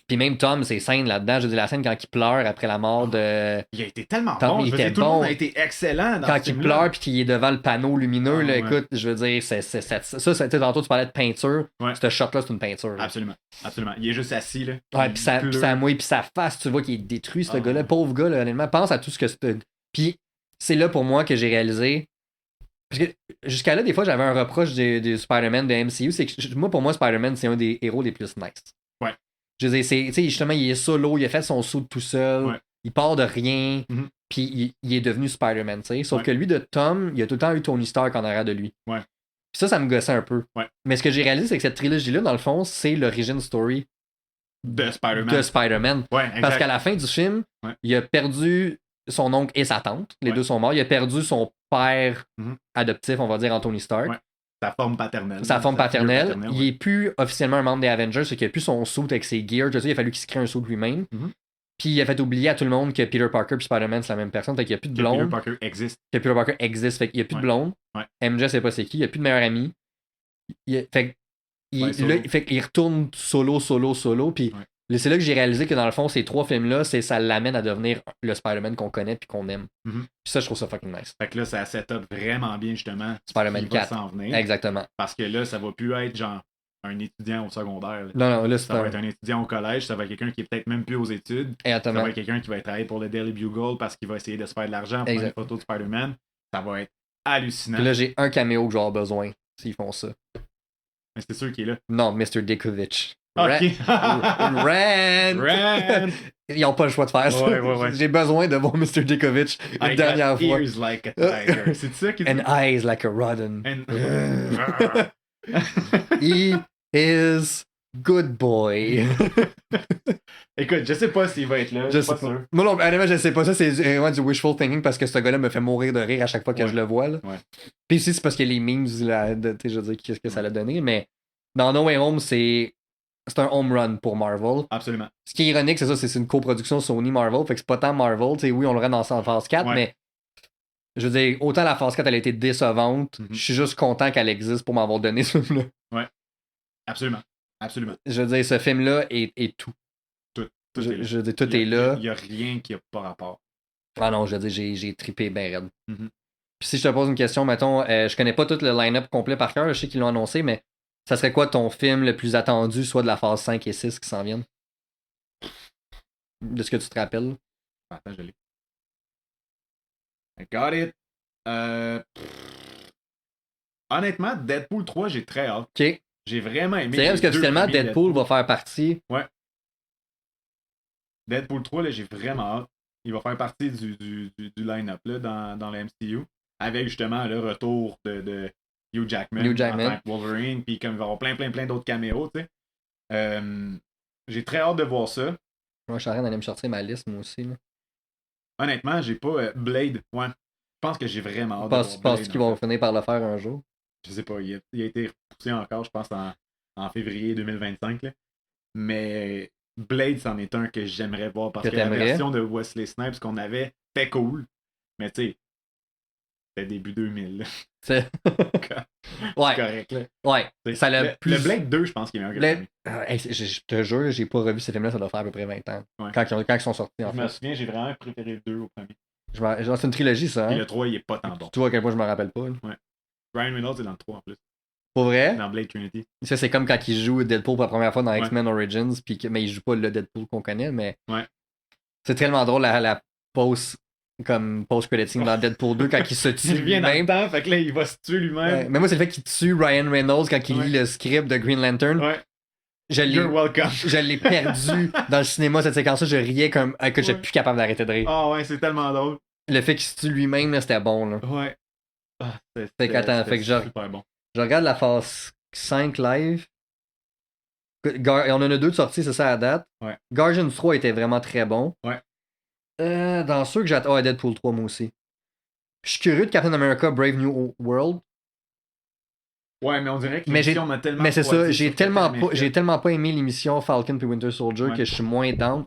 Puis même Tom, ses scènes là-dedans, je veux dire, la scène quand il pleure après la mort de... Il a été tellement Tom, bon. Tout le monde a été excellent dans quand il pleure puis qu'il est devant le panneau lumineux, là, écoute, je veux dire, ça, tantôt tu parlais de peinture. Ce shot-là, c'est une peinture. Là. Absolument. Il est juste assis, là. Ouais, puis ça mouille, puis sa face, tu vois qu'il est détruit, ce gars-là. Pauvre gars, là, honnêtement. Pense à tout ce que c'est. Puis c'est là pour moi que j'ai réalisé... Parce que jusqu'à là, des fois, j'avais un reproche du Spider-Man de MCU, c'est que pour moi, Spider-Man, c'est un des héros les plus nice. Ouais. Je veux dire, justement, il est solo, il a fait son saut tout seul, il part de rien, puis il est devenu Spider-Man, tu sais. Sauf que lui, de Tom, il a tout le temps eu Tony Stark en arrière de lui. Ouais. Puis ça me gossait un peu. Ouais. Mais ce que j'ai réalisé, c'est que cette trilogie-là, dans le fond, c'est l'origin story de Spider-Man. Ouais, exact. Parce qu'à la fin du film, il a perdu son oncle et sa tante. Les deux sont morts. Il a perdu son père adoptif, on va dire, Anthony Stark. Ouais. Sa forme paternelle. Il est plus officiellement un membre des Avengers, c'est qu'il a plus son suit avec ses gears. Il a fallu qu'il se crée un suit lui-même. Puis il a fait oublier à tout le monde que Peter Parker et Spider-Man, c'est la même personne. Fait qu'il n'y a plus de blonde. Que Peter Parker existe. Fait qu'il n'y a plus de blonde. MJ, c'est pas c'est qui. Il n'y a plus de meilleur ami. Fait qu'il retourne solo. Puis c'est là que j'ai réalisé que dans le fond, ces 3 films-là, ça l'amène à devenir le Spider-Man qu'on connaît puis qu'on aime. Puis ça, je trouve ça fucking nice. Fait que là, ça set up vraiment bien, justement. Spider-Man 4. S'en venir. Exactement. Parce que là, ça va plus être genre un étudiant au secondaire. Non, là, ça va être un étudiant au collège, ça va être quelqu'un qui est peut-être même plus aux études. Exactement. Ça va être quelqu'un qui va travailler pour le Daily Bugle parce qu'il va essayer de se faire de l'argent pour une photo de Spider-Man. Ça va être hallucinant. Puis là, j'ai un caméo que j'aurai besoin s'ils font ça. Mais c'est sûr qu'il est là. Non, Mr. Dickovich. Ok. Rand! Ils n'ont pas le choix de faire ça. Ouais. J'ai besoin de voir Mr. Dickovich une dernière fois. Ears like a tiger. C'est ça qu'il dit? And eyes like a rodent. He is good boy. Écoute, je sais pas s'il va être là. Je sais pas. Sûr. Moi, non, honnêtement, je sais pas. Ça, c'est vraiment du wishful thinking parce que ce gars-là me fait mourir de rire à chaque fois que je le vois. Là. Puis ici, c'est parce que les memes, je veux dire, qu'est-ce que ça l'a donné. Mais dans No Way Home, c'est un home run pour Marvel. Absolument. Ce qui est ironique, c'est ça, c'est une coproduction Sony-Marvel. Fait que c'est pas tant Marvel. T'sais, oui, on le rend dans la phase 4, mais je veux dire, autant la phase 4, elle a été décevante. Je suis juste content qu'elle existe pour m'avoir donné ce film-là. Ouais. Absolument. Je veux dire, ce film-là est tout. Tout est là. Je veux dire, tout est là. Il n'y a rien qui n'a pas rapport. Ah non, je veux dire, j'ai trippé ben raide. Puis si je te pose une question, mettons, je connais pas tout le line-up complet par cœur, je sais qu'ils l'ont annoncé, mais ça serait quoi ton film le plus attendu, soit de la phase 5 et 6 qui s'en viennent? De ce que tu te rappelles? Attends, je l'ai. I got it. Honnêtement, Deadpool 3, j'ai très hâte. OK. J'ai vraiment aimé. C'est vrai parce que finalement, Deadpool va faire partie. Ouais. Deadpool 3, là, j'ai vraiment hâte. Il va faire partie du line-up là, dans le MCU. avec justement le retour de Hugh Jackman en tant que Wolverine, puis comme il va y avoir plein d'autres caméos, tu sais. J'ai très hâte de voir ça. Moi, je suis en train d'aller me sortir ma liste, moi aussi. Là. Honnêtement, j'ai pas Blade, ouais. Je pense que j'ai vraiment hâte de voir Blade. Penses-tu qu'ils vont finir par le faire un jour? Je sais pas, il a été repoussé encore, je pense, en février 2025, là. Mais Blade, c'en est un que j'aimerais voir parce que la version de Wesley Snipes qu'on avait, c'était cool. Mais tu sais, c'était début 2000. C'est correct. Là. Ouais. Ça le Blade 2, je pense qu'il est meilleur que le premier. Je te jure, j'ai pas revu ces films-là, ça doit faire à peu près 20 ans. Ouais. Quand ils sont sortis. Je me souviens, j'ai vraiment préféré le 2 au premier. C'est une trilogie, ça. Hein? Et le 3, il est pas tant bon. Tu vois à quel point je me rappelle pas. Là. Ouais. Ryan Reynolds est dans le 3 en plus. Pour vrai? Dans Blade Trinity. Ça, c'est comme quand il joue Deadpool pour la première fois dans X-Men Origins, mais il joue pas le Deadpool qu'on connaît, mais. Ouais. C'est tellement drôle la post-credit scene dans Deadpool 2 quand il se tue. Il revient dans le temps, fait que là, il va se tuer lui-même. Ouais. Mais moi, c'est le fait qu'il tue Ryan Reynolds quand il lit le script de Green Lantern. Ouais. You're welcome. Je l'ai perdu dans le cinéma, cette séquence-là. Je riais comme que j'étais plus capable d'arrêter de rire. Ah ouais, c'est tellement drôle. Le fait qu'il se tue lui-même, là, c'était bon. Là. Ouais. C'était super bon. Je regarde la phase 5 live. On en a 2 de sorties, c'est ça à date. Ouais. Guardians 3 était vraiment très bon. Ouais. Dans ceux que j'attends. Ah, Deadpool 3, moi aussi. Je suis curieux de Captain America Brave New World. Ouais, mais on dirait que l'émission m'a tellement. Mais c'est ça, j'ai tellement pas aimé l'émission Falcon puis Winter Soldier que je suis moins down.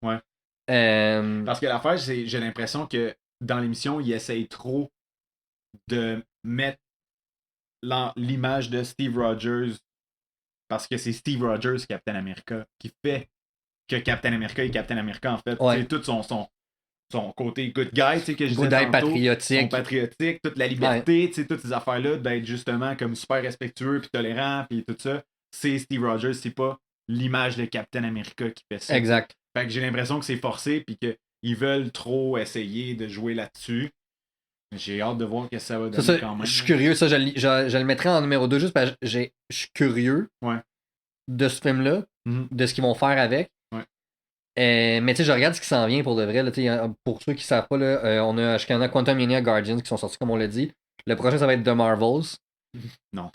Ouais. Parce que l'affaire, c'est j'ai l'impression que dans l'émission, ils essayent trop de mettre l'image de Steve Rogers parce que c'est Steve Rogers, Captain America, qui fait que Captain America est Captain America, en fait. C'est tout son côté good guy, tu sais, que je disais tantôt. Patriotique. Son patriotique, toute la liberté, tu sais, toutes ces affaires-là, d'être justement comme super respectueux puis tolérant puis tout ça. C'est Steve Rogers, c'est pas l'image de Captain America qui fait ça. Exact. Fait que j'ai l'impression que c'est forcé puis qu'ils veulent trop essayer de jouer là-dessus. J'ai hâte de voir ce que ça va donner quand même. Je suis curieux, ça, je le mettrais en numéro 2 juste parce que je suis curieux de ce film-là, de ce qu'ils vont faire avec. Mais tu sais, je regarde ce qui s'en vient pour de vrai. Là, pour ceux qui savent pas, là, on a Quantumania Guardians qui sont sortis comme on l'a dit. Le prochain, ça va être The Marvels. Non.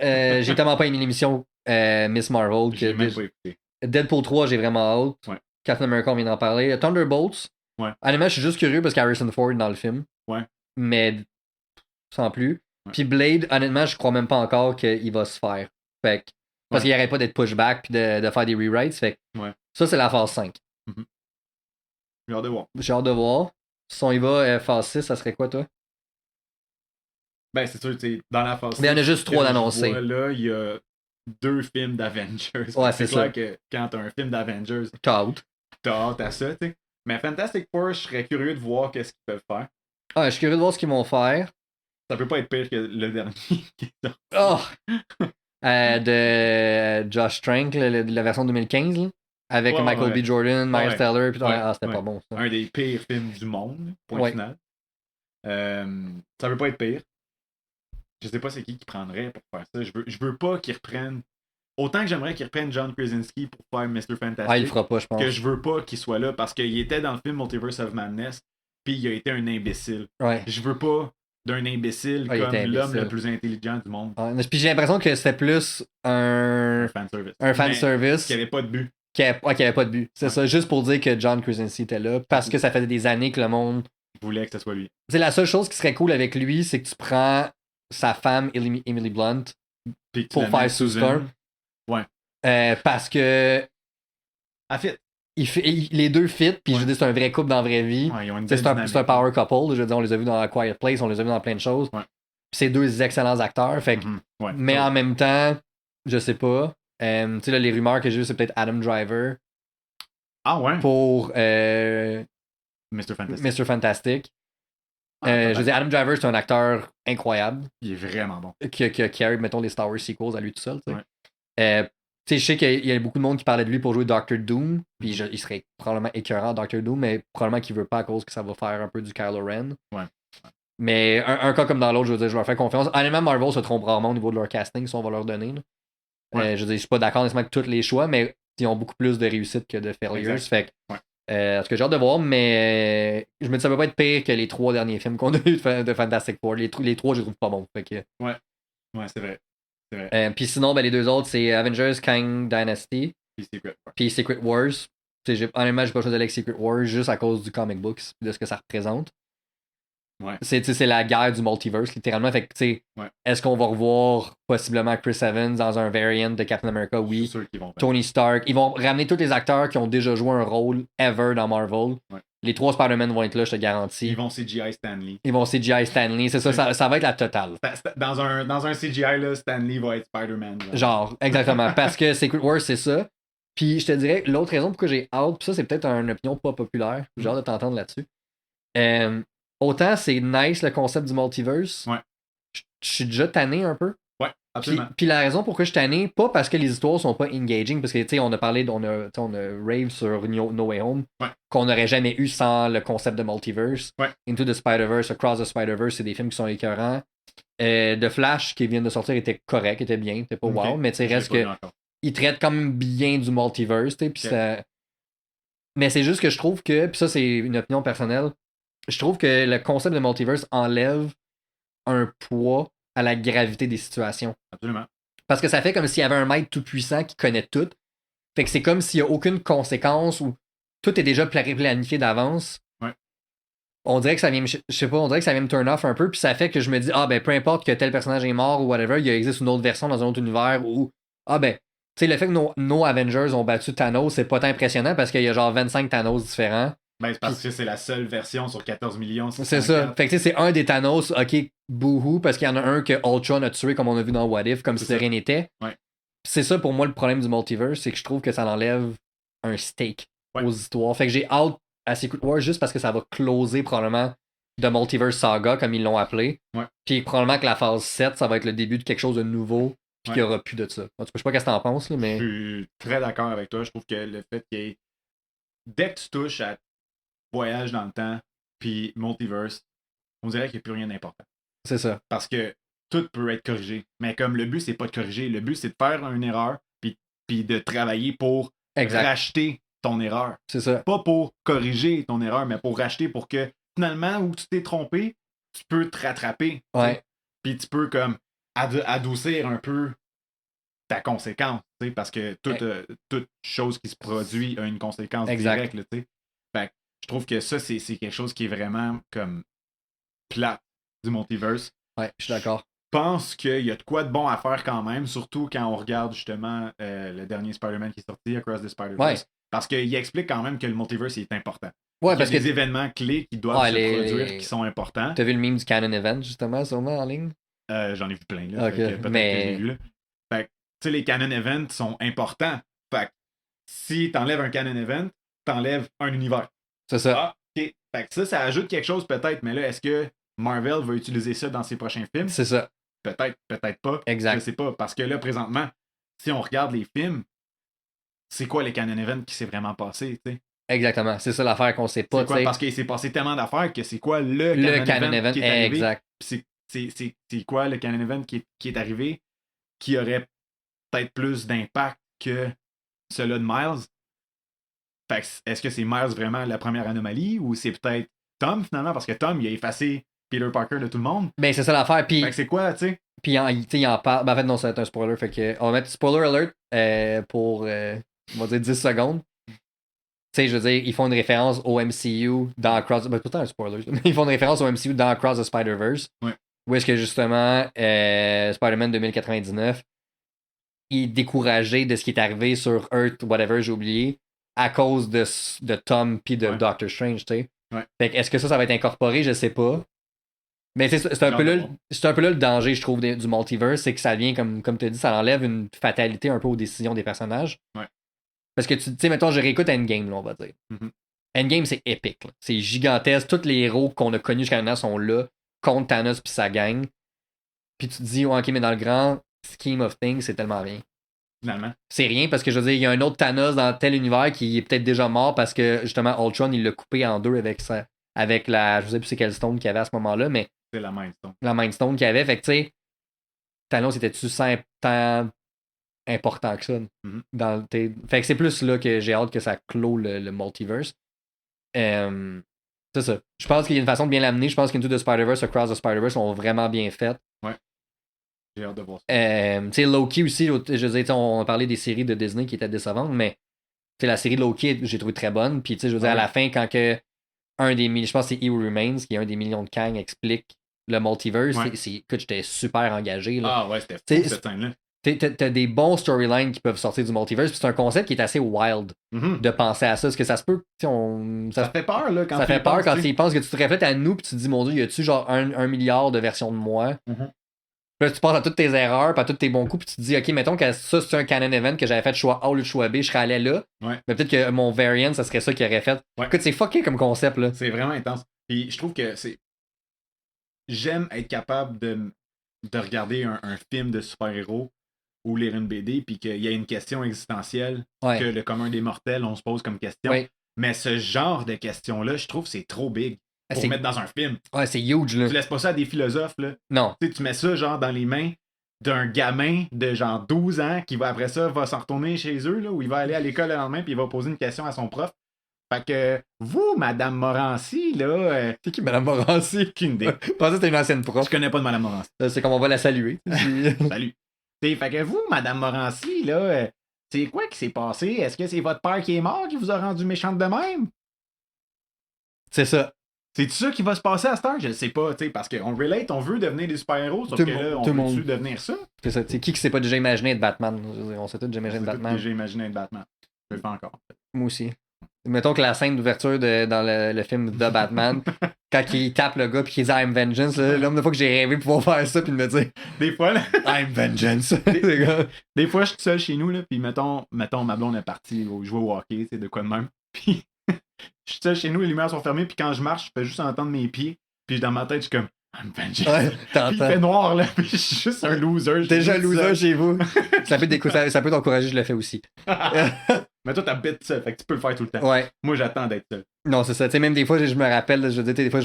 J'ai tellement pas aimé l'émission Miss Marvel. J'ai même pas écouté. Deadpool 3, j'ai vraiment hâte. Ouais. Captain America, on vient d'en parler. Thunderbolts. Ouais. Honnêtement, je suis juste curieux parce qu'Harrison Ford est dans le film. Ouais. Mais sans plus. Ouais. Puis Blade, honnêtement, je crois même pas encore qu'il va se faire. Fait que, parce qu'il arrête pas d'être pushback puis de faire des rewrites. Fait que, ça, c'est la phase 5. J'ai hâte de voir. J'ai hâte de voir. Si on y va, phase 6, ça serait quoi, toi? Ben, c'est sûr, tu sais, dans la phase 6. Mais il y en a juste 3 d'annoncés. Là, il y a 2 films d'Avengers. Ouais, c'est clair que quand t'as un film d'Avengers, t'as hâte à ça, tu sais. Mais Fantastic Four, je serais curieux de voir qu'est-ce qu'ils peuvent faire. Ah, je suis curieux de voir ce qu'ils vont faire. Ça peut pas être pire que le dernier qui est sorti. De Josh Trank, la version 2015, là, avec Michael B. Jordan, Miles Teller, puis c'était pas bon, ça. Un des pires films du monde, point final. Ça peut pas être pire. Je sais pas c'est qui prendrait pour faire ça. Je veux pas qu'ils reprennent. Autant que j'aimerais qu'ils reprennent John Krasinski pour faire Mr. Fantastic. Il le fera pas, je pense. Que je veux pas qu'il soit là parce qu'il était dans le film Multiverse of Madness, puis il a été un imbécile. Je veux pas d'un imbécile comme l'homme le plus intelligent du monde. Puis j'ai l'impression que c'était plus un fanservice. Qui avait pas de but. Qui avait pas de but. C'est ça, juste pour dire que John Krasinski était là, parce que ça faisait des années que le monde voulait que ce soit lui. C'est la seule chose qui serait cool avec lui, c'est que tu prends sa femme, Emily Blunt, pour faire Sue Storm. Ouais. Parce que. fit. Les deux fit, puis je veux dire, c'est un vrai couple dans la vraie vie. C'est un power couple. Je veux dire, on les a vus dans A Quiet Place, on les a vus dans plein de choses. Puis c'est 2 excellents acteurs. Fait que, mais en même temps, je sais pas. Tu sais, là, les rumeurs que j'ai vues, c'est peut-être Adam Driver. Ah ouais? Pour Mr. Fantastic. Je veux dire, Adam Driver, c'est un acteur incroyable. Il est vraiment bon. Qui a carry, mettons, les Star Wars sequels à lui tout seul. Tu sais, je sais qu'il y a beaucoup de monde qui parlait de lui pour jouer Doctor Doom, puis il serait probablement écœurant Doctor Doom, mais probablement qu'il veut pas à cause que ça va faire un peu du Kylo Ren. Mais un cas comme dans l'autre, je veux dire, je leur fais confiance. Honnêtement, Marvel se trompe rarement au niveau de leur casting, si on va leur donner. Je veux dire, je suis pas d'accord nécessairement avec tous les choix, mais ils ont beaucoup plus de réussite que de failures. Fait En tout cas, j'ai hâte de voir, mais je me dis ça peut pas être pire que les 3 derniers films qu'on a eu de Fantastic Four. Les 3, je les trouve pas bons. Fait que, Ouais, c'est vrai. C'est vrai. puis sinon, ben, les 2 autres, c'est Avengers Kang Dynasty, Puis Secret War. puis Secret Wars. Honnêtement, j'ai pas choisi avec Secret Wars juste à cause du comic books, de ce que ça représente. Ouais. C'est la guerre du multiverse, littéralement. Fait que, Ouais. est-ce qu'on va revoir possiblement Chris Evans dans un variant de Captain America? Je suis Oui. sûr qu'ils vont faire. Tony Stark. Ils vont ramener tous les acteurs qui ont déjà joué un rôle ever dans Marvel. Ouais. Les 3 Spider-Man vont être là, je te garantis. Ils vont CGI Stanley. Ils vont CGI Stanley. C'est ça va être la totale. Dans un CGI, là, Stanley va être Spider-Man. Genre, exactement. Parce que Secret Wars, c'est ça. Puis je te dirais, l'autre raison pourquoi j'ai hâte, puis ça, c'est peut-être une opinion pas populaire. J'ai hâte de t'entendre là-dessus. Autant c'est nice le concept du multiverse. Ouais. Je suis déjà tanné un peu. Ouais, absolument. Puis la raison pourquoi je suis tanné, pas parce que les histoires sont pas engaging, parce que tu sais, on a parlé, on a rave sur No Way Home, qu'on n'aurait jamais eu sans le concept de multiverse. Ouais. Into the Spider-Verse, Across the Spider-Verse, c'est des films qui sont écœurants. The Flash qui vient de sortir était correct, était bien, était pas wow, mais tu sais, reste que il traite quand même bien du multiverse, tu sais, puis ça. Mais c'est juste que je trouve que, puis ça c'est une opinion personnelle, je trouve que le concept de multiverse enlève un poids à la gravité des situations. Absolument. Parce que ça fait comme s'il y avait un maître tout puissant qui connaît tout. Fait que c'est comme s'il n'y a aucune conséquence ou tout est déjà planifié d'avance. Ouais. On dirait que ça vient me, je sais pas, on dirait que ça vient me turn off un peu, puis ça fait que je me dis, ah ben peu importe que tel personnage est mort ou whatever, il existe une autre version dans un autre univers ou, ah ben, tu sais, le fait que nos Avengers ont battu Thanos, c'est pas tant impressionnant parce qu'il y a genre 25 Thanos différents. Ben, c'est parce que c'est la seule version sur 14 millions. C'est ça. Fait que c'est un des Thanos, ok, bouhou, parce qu'il y en a un que Ultron a tué comme on a vu dans What If, comme si de rien n'était. Ouais. C'est ça pour moi le problème du multiverse, c'est que je trouve que ça enlève un stake aux histoires. Fait que j'ai hâte à Secret Wars juste parce que ça va closer probablement de Multiverse Saga, comme ils l'ont appelé. Ouais. Puis probablement que la phase 7, ça va être le début de quelque chose de nouveau, puis qu'il n'y aura plus de ça. En tout cas, je sais pas qu'est-ce que t'en penses, là, mais. Je suis très d'accord avec toi. Je trouve que le fait qu'il y ait. Dès que tu touches à voyage dans le temps, puis multiverse, on dirait qu'il n'y a plus rien d'important. C'est ça. Parce que tout peut être corrigé. Mais comme le but, c'est pas de corriger. Le but, c'est de faire une erreur, puis de travailler pour racheter ton erreur. C'est ça. Pas pour corriger ton erreur, mais pour racheter pour que finalement, où tu t'es trompé, tu peux te rattraper. Ouais. Puis tu peux comme adoucir un peu ta conséquence. Parce que toute chose qui se produit a une conséquence directe. Là, fait que je trouve que ça, c'est quelque chose qui est vraiment comme plate du multiverse. Ouais, je suis d'accord. Je pense qu'il y a de quoi de bon à faire quand même, surtout quand on regarde justement le dernier Spider-Man qui est sorti, Across the Spider-Verse. Parce qu'il explique quand même que le multiverse est important. Ouais, parce qu'il y a des événements clés qui doivent se produire qui sont importants. T'as vu le meme du Canon Event, justement, sûrement, en ligne? J'en ai vu plein, là. Okay. Peut-être que je l'ai vu, là. Fait que, tu sais, les Canon Events sont importants. Fait que, si t'enlèves un Canon Event, t'enlèves un univers. C'est ça. Ah, OK. Fait que ça ajoute quelque chose peut-être, mais là, est-ce que Marvel va utiliser ça dans ses prochains films? C'est ça. Peut-être, peut-être pas. Exact. Je sais pas. Parce que là, présentement, si on regarde les films, c'est quoi les Canon Events qui s'est vraiment passé, tu sais? Exactement. C'est ça l'affaire qu'on sait pas. C'est quoi? Parce qu'il s'est passé tellement d'affaires que c'est quoi le Canon Event qui est arrivé? Exact. C'est quoi le Canon Event qui est arrivé qui aurait peut-être plus d'impact que celui de Miles? Fait que est-ce que c'est Miles vraiment la première anomalie ou c'est peut-être Tom finalement? Parce que Tom, il a effacé Peter Parker de tout le monde. Ben, c'est ça l'affaire. Puis, fait que c'est quoi, tu sais? Puis il en parle. Ben, en fait, non, c'est un spoiler. Fait que on va mettre spoiler alert pour, on va dire 10 secondes. Tu sais, je veux dire, ils font une référence au MCU dans Across... Ben, tout le temps un spoiler. Mais ils font une référence au MCU dans Across the Spider-Verse. Ouais. Où est-ce que, justement, Spider-Man 2099, il est découragé de ce qui est arrivé sur Earth, whatever, j'ai oublié, à cause de Tom puis de Doctor Strange, tu sais. Ouais. Fait que est-ce que ça va être incorporé? Je sais pas. Mais c'est un peu là le danger, je trouve, du multiverse, c'est que ça vient, comme tu as dit, ça enlève une fatalité un peu aux décisions des personnages. Ouais. Parce que, tu sais, mettons, je réécoute Endgame, là, on va dire. Mm-hmm. Endgame, c'est épique. Là. C'est gigantesque. Tous les héros qu'on a connus jusqu'à maintenant sont là, contre Thanos puis sa gang. Puis tu te dis, ok, mais dans le grand scheme of things, c'est tellement rien. Finalement. C'est rien parce que, je veux dire, il y a un autre Thanos dans tel univers qui est peut-être déjà mort parce que, justement, Ultron, il l'a coupé en deux avec la... Je sais plus c'est quelle stone qu'il y avait à ce moment-là, mais... C'est la Mind Stone. La Mind Stone qu'il y avait. Fait que, tu sais, Thanos était-tu tant important que ça? Mm-hmm. Fait que c'est plus là que j'ai hâte que ça clôt le multiverse. C'est ça. Je pense qu'il y a une façon de bien l'amener. Je pense qu'Into the Spider-Verse, Across the Spider-Verse sont vraiment bien faites. Ouais. J'ai hâte de voir ça. Tu sais, Loki aussi, je veux dire, on a parlé des séries de Disney qui étaient décevantes, mais la série de Loki, j'ai trouvé très bonne. Puis, tu sais, je veux dire, à la fin, quand que je pense que c'est He Who Remains, qui est un des millions de Kang, explique le multiverse, écoute, j'étais super engagé. Là. Ah ouais, c'était fou cette scène-là. T'as des bons storylines qui peuvent sortir du multiverse, puis c'est un concept qui est assez wild de penser à ça, parce que ça se peut, ça fait peur là quand ça fait peur quand tu penses que tu te reflètes à nous, puis tu te dis, mon Dieu, y a-tu genre un milliard de versions de moi? Puis là, tu penses à toutes tes erreurs, puis à tous tes bons coups, puis tu te dis, ok, mettons que ça, c'est un canon event que j'avais fait choix A ou le choix B, je serais allé là. Ouais. Mais peut-être que mon variant, ça serait ça qu'il aurait fait. Ouais. Écoute, c'est fucké comme concept, là. C'est vraiment intense. Puis je trouve que c'est. J'aime être capable de regarder un film de super-héros ou lire une BD, puis qu'il y a une question existentielle que le commun des mortels, on se pose comme question. Ouais. Mais ce genre de questions-là, je trouve que c'est trop big pour mettre dans un film. Ouais, c'est huge, là. Tu laisses pas ça à des philosophes, là. Non. Tu mets ça, genre, dans les mains d'un gamin de, genre, 12 ans qui, après ça, va s'en retourner chez eux, là, où il va aller à l'école le lendemain, puis il va poser une question à son prof. Fait que, vous, Madame Morancy, là... c'est qui, Madame Morancy? Aucune idée. Je pensais que c'était une ancienne prof. Je connais pas de Madame Morancy. C'est comme on va la saluer. Salut. Fait que vous, Madame Morancy, là, c'est quoi qui s'est passé? Est-ce que c'est votre père qui est mort qui vous a rendu méchante de même? C'est ça. C'est ça qui va se passer à cette heure? Je sais pas, tu sais, parce qu'on relate, on veut devenir des super-héros, sauf que là, on veut-tu devenir ça? C'est ça. T'sais, qui s'est pas déjà imaginé être Batman? On s'est tous déjà imaginé être Batman. J'ai imaginé être Batman. Je le fais encore. Moi aussi. Mettons que la scène d'ouverture dans le film The Batman, quand il tape le gars puis qu'il dit I'm Vengeance, l'homme de fois que j'ai rêvé de pouvoir faire ça puis de me dire des fois là, I'm Vengeance. des fois je suis seul chez nous là, puis mettons ma blonde est partie jouer au hockey, c'est de quoi de même. Puis je suis seul chez nous, les lumières sont fermées, puis quand je marche, je peux juste entendre mes pieds, puis dans ma tête je suis comme I'm Vengeance. Ouais, puis il fait noir là, puis je suis juste un loser. Déjà loser chez vous. ça peut t'encourager, je le fais aussi. Mais toi, t'habites seul, fait que tu peux le faire tout le temps. Ouais. Moi, j'attends d'être seul. Non, c'est ça. Tu sais, même des fois, je me rappelle, je dis, des fois,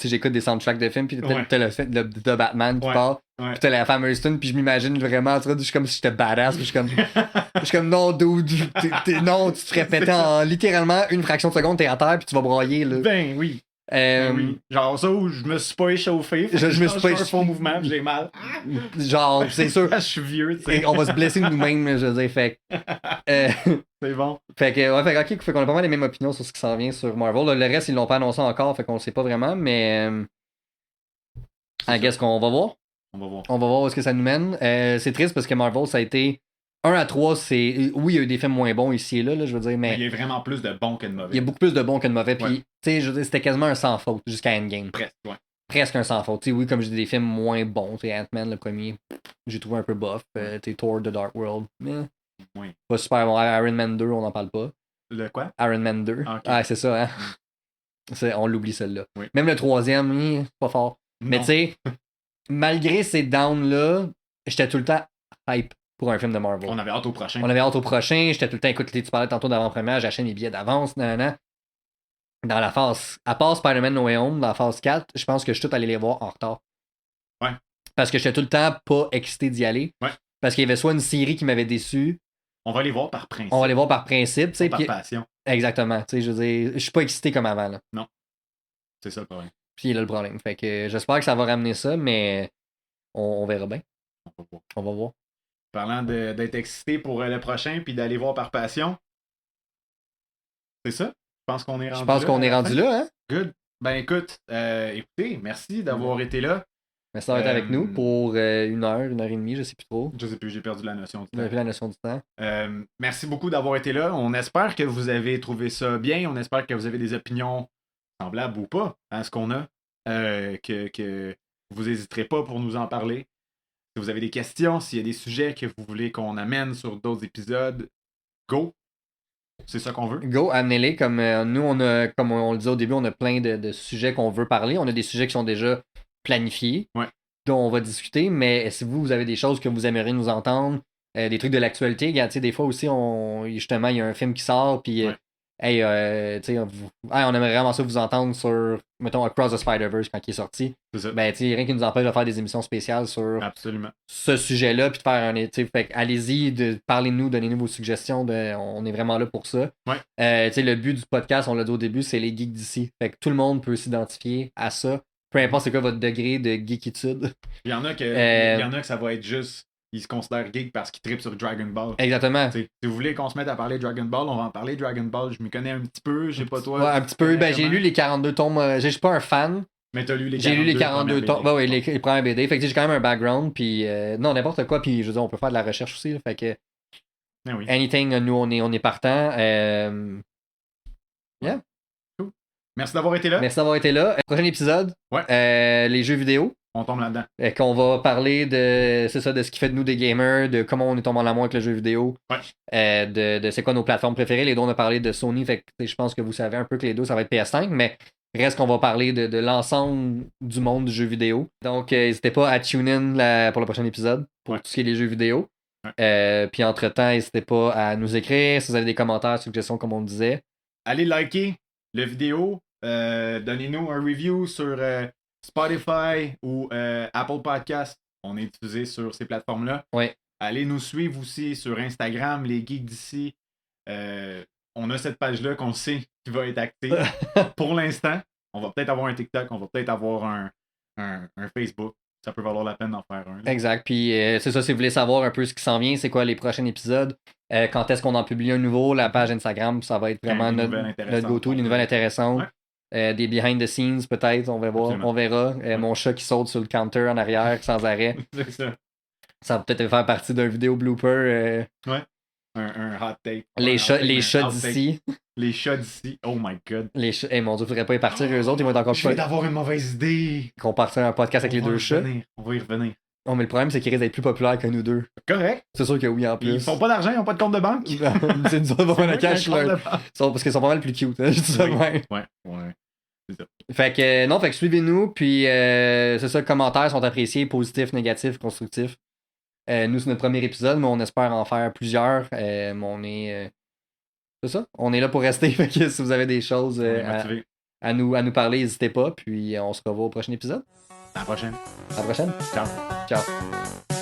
j'écoute des soundtracks de films, puis t'as le Batman qui part, puis t'as la fameuse tune, puis je m'imagine vraiment, en train de, je suis comme si j'étais badass, puis je suis comme, non, dude, non, tu te ferais péter en littéralement une fraction de seconde, t'es à terre, puis tu vas broyer, là. Ben oui. Oui. Genre ça où je me suis pas échauffé. Je me suis pas échauffé. Un faux mouvement, j'ai mal. Genre, c'est sûr. Je suis vieux, tu sais. On va se blesser nous-mêmes, je veux dire. Fait c'est bon. Fait que, ok, fait qu'on a pas mal les mêmes opinions sur ce qui s'en vient sur Marvel. Là, le reste, ils l'ont pas annoncé encore, fait qu'on le sait pas vraiment, mais. I guess qu'on va voir. On va voir. On va voir où est-ce que ça nous mène. C'est triste parce que Marvel, ça a été. 1 à 3, c'est. Oui, il y a eu des films moins bons ici et là, je veux dire, mais. Il y a vraiment plus de bons que de mauvais. Il y a beaucoup plus de bons que de mauvais. Puis, tu sais, je veux dire, c'était quasiment un sans faute jusqu'à Endgame. Presque, ouais. Presque un sans faute. T'sais, oui, comme je dis, des films moins bons. T'sais, Ant-Man, le premier, j'ai trouvé un peu bof. Thor, The Dark World. Oui. Pas super bon. Iron Man 2, on n'en parle pas. Le quoi? Iron Man 2. Okay. Ah, c'est ça, hein? On l'oublie, celle-là. Oui. Même le troisième, pas fort. Non. Mais tu sais, malgré ces downs-là, j'étais tout le temps hype pour un film de Marvel. On avait hâte au prochain. J'étais tout le temps, écoute, tu parlais tantôt d'avant-première, j'achète mes billets d'avance, nanana. Dans la phase, à part Spider-Man No Way Home, dans la phase 4, je pense que je suis tout allé les voir en retard. Ouais. Parce que j'étais tout le temps pas excité d'y aller. Ouais. Parce qu'il y avait soit une série qui m'avait déçu. On va les voir par principe. On va les voir par principe. Par passion. Exactement. Je veux dire, je suis pas excité comme avant. Là. Non. C'est ça le problème. Puis il a le problème. Fait que j'espère que ça va ramener ça, mais on verra bien. On va voir. Parlant d'être excité pour le prochain puis d'aller voir par passion. C'est ça? Je pense qu'on est rendu là. Hein? Good. Ben écoute, écoutez, merci d'avoir été là. Merci d'avoir été avec nous pour 1 heure, 1 heure et demie, je sais plus trop. Je sais plus, j'ai perdu la notion du temps. J'ai perdu la notion du temps. Merci beaucoup d'avoir été là. On espère que vous avez trouvé ça bien. On espère que vous avez des opinions semblables ou pas à ce qu'on a. Que vous n'hésiterez pas pour nous en parler. Si vous avez des questions, s'il y a des sujets que vous voulez qu'on amène sur d'autres épisodes, go! C'est ça qu'on veut. Go, amenez-les. Comme nous, comme on le disait au début, on a plein de sujets qu'on veut parler. On a des sujets qui sont déjà planifiés, dont on va discuter. Mais si vous avez des choses que vous aimeriez nous entendre, des trucs de l'actualité, des fois aussi, justement, il y a un film qui sort, puis hey, tu sais, on aimerait vraiment ça vous entendre sur, mettons, Across the Spider-Verse quand il est sorti. C'est ça. Ben, tu sais, rien qui nous empêche de faire des émissions spéciales sur Absolument. ce sujet-là, puis de faire un. Fait allez-y, parlez-nous, donnez-nous vos suggestions. On est vraiment là pour ça. Ouais. Tu sais, le but du podcast, on l'a dit au début, c'est les geeks d'ici. Fait que tout le monde peut s'identifier à ça. Peu importe c'est quoi votre degré de geekitude. Il y en a que ça va être juste. Ils se considèrent geeks parce qu'ils trippent sur Dragon Ball. Exactement. Si vous voulez qu'on se mette à parler de Dragon Ball, on va en parler de Dragon Ball. Je m'y connais un petit peu, je sais pas toi. Ouais, un petit peu. Ben, j'ai lu les 42 tomes. Je suis pas un fan. Mais t'as lu les 42 J'ai lu les 42 tomes. BD. Ouais, les premières BD. Fait que j'ai quand même un background. Puis, non, n'importe quoi. Puis, je veux dire, on peut faire de la recherche aussi. Là, fait que. Ah oui. Anything, nous, on est partant. Yeah. Cool. Merci d'avoir été là. Merci d'avoir été là. Prochain épisode. Ouais. Les jeux vidéo. On tombe là-dedans. Qu'on va parler de ce qui fait de nous des gamers, de comment on est tombé en amour avec le jeu vidéo, de c'est quoi nos plateformes préférées. Les deux, on a parlé de Sony, fait que je pense que vous savez un peu que les deux, ça va être PS5, mais reste qu'on va parler de l'ensemble du monde du jeu vidéo. Donc, n'hésitez pas à tune in pour le prochain épisode, pour tout ce qui est les jeux vidéo. Puis entre-temps, n'hésitez pas à nous écrire si vous avez des commentaires, suggestions, comme on disait. Allez liker la vidéo, donnez-nous un review sur... Spotify ou Apple Podcast, on est diffusé sur ces plateformes-là. Ouais. Allez nous suivre aussi sur Instagram, les geeks d'ici. On a cette page-là qu'on sait qui va être active pour l'instant. On va peut-être avoir un TikTok, on va peut-être avoir un Facebook. Ça peut valoir la peine d'en faire un. Là. Exact. Puis c'est ça, si vous voulez savoir un peu ce qui s'en vient, c'est quoi les prochains épisodes, quand est-ce qu'on en publie un nouveau, la page Instagram, ça va être vraiment notre go-to, les nouvelles intéressantes. Des behind the scenes peut-être, on va voir, on verra. Mon chat qui saute sur le counter en arrière sans arrêt. C'est ça. Ça va peut-être faire partie d'un vidéo blooper. Ouais. Un hot take. Les chats d'ici. Les chats d'ici. Oh my god. Les chats. Mon Dieu, faudrait pas y partir, eux autres, ils vont être encore Je viens d'avoir une mauvaise idée. Qu'on parte un podcast avec les deux chats. On va y revenir. Non, mais le problème, c'est qu'ils risquent d'être plus populaires que nous deux. Correct. C'est sûr que oui, en plus. Ils font pas d'argent, ils ont pas de compte de banque. C'est nous autres, on va faire le cash là. Parce qu'ils sont pas mal plus cute. Je dis ça de même. Ouais. C'est ça. Fait que suivez-nous, puis c'est ça, les commentaires sont appréciés, positifs, négatifs, constructifs. Nous, c'est notre premier épisode, mais on espère en faire plusieurs. Mais on est. C'est ça, on est là pour rester. Fait que si vous avez des choses à nous parler, n'hésitez pas. Puis on se revoit au prochain épisode. À la prochaine. À la prochaine. Ciao. Ciao.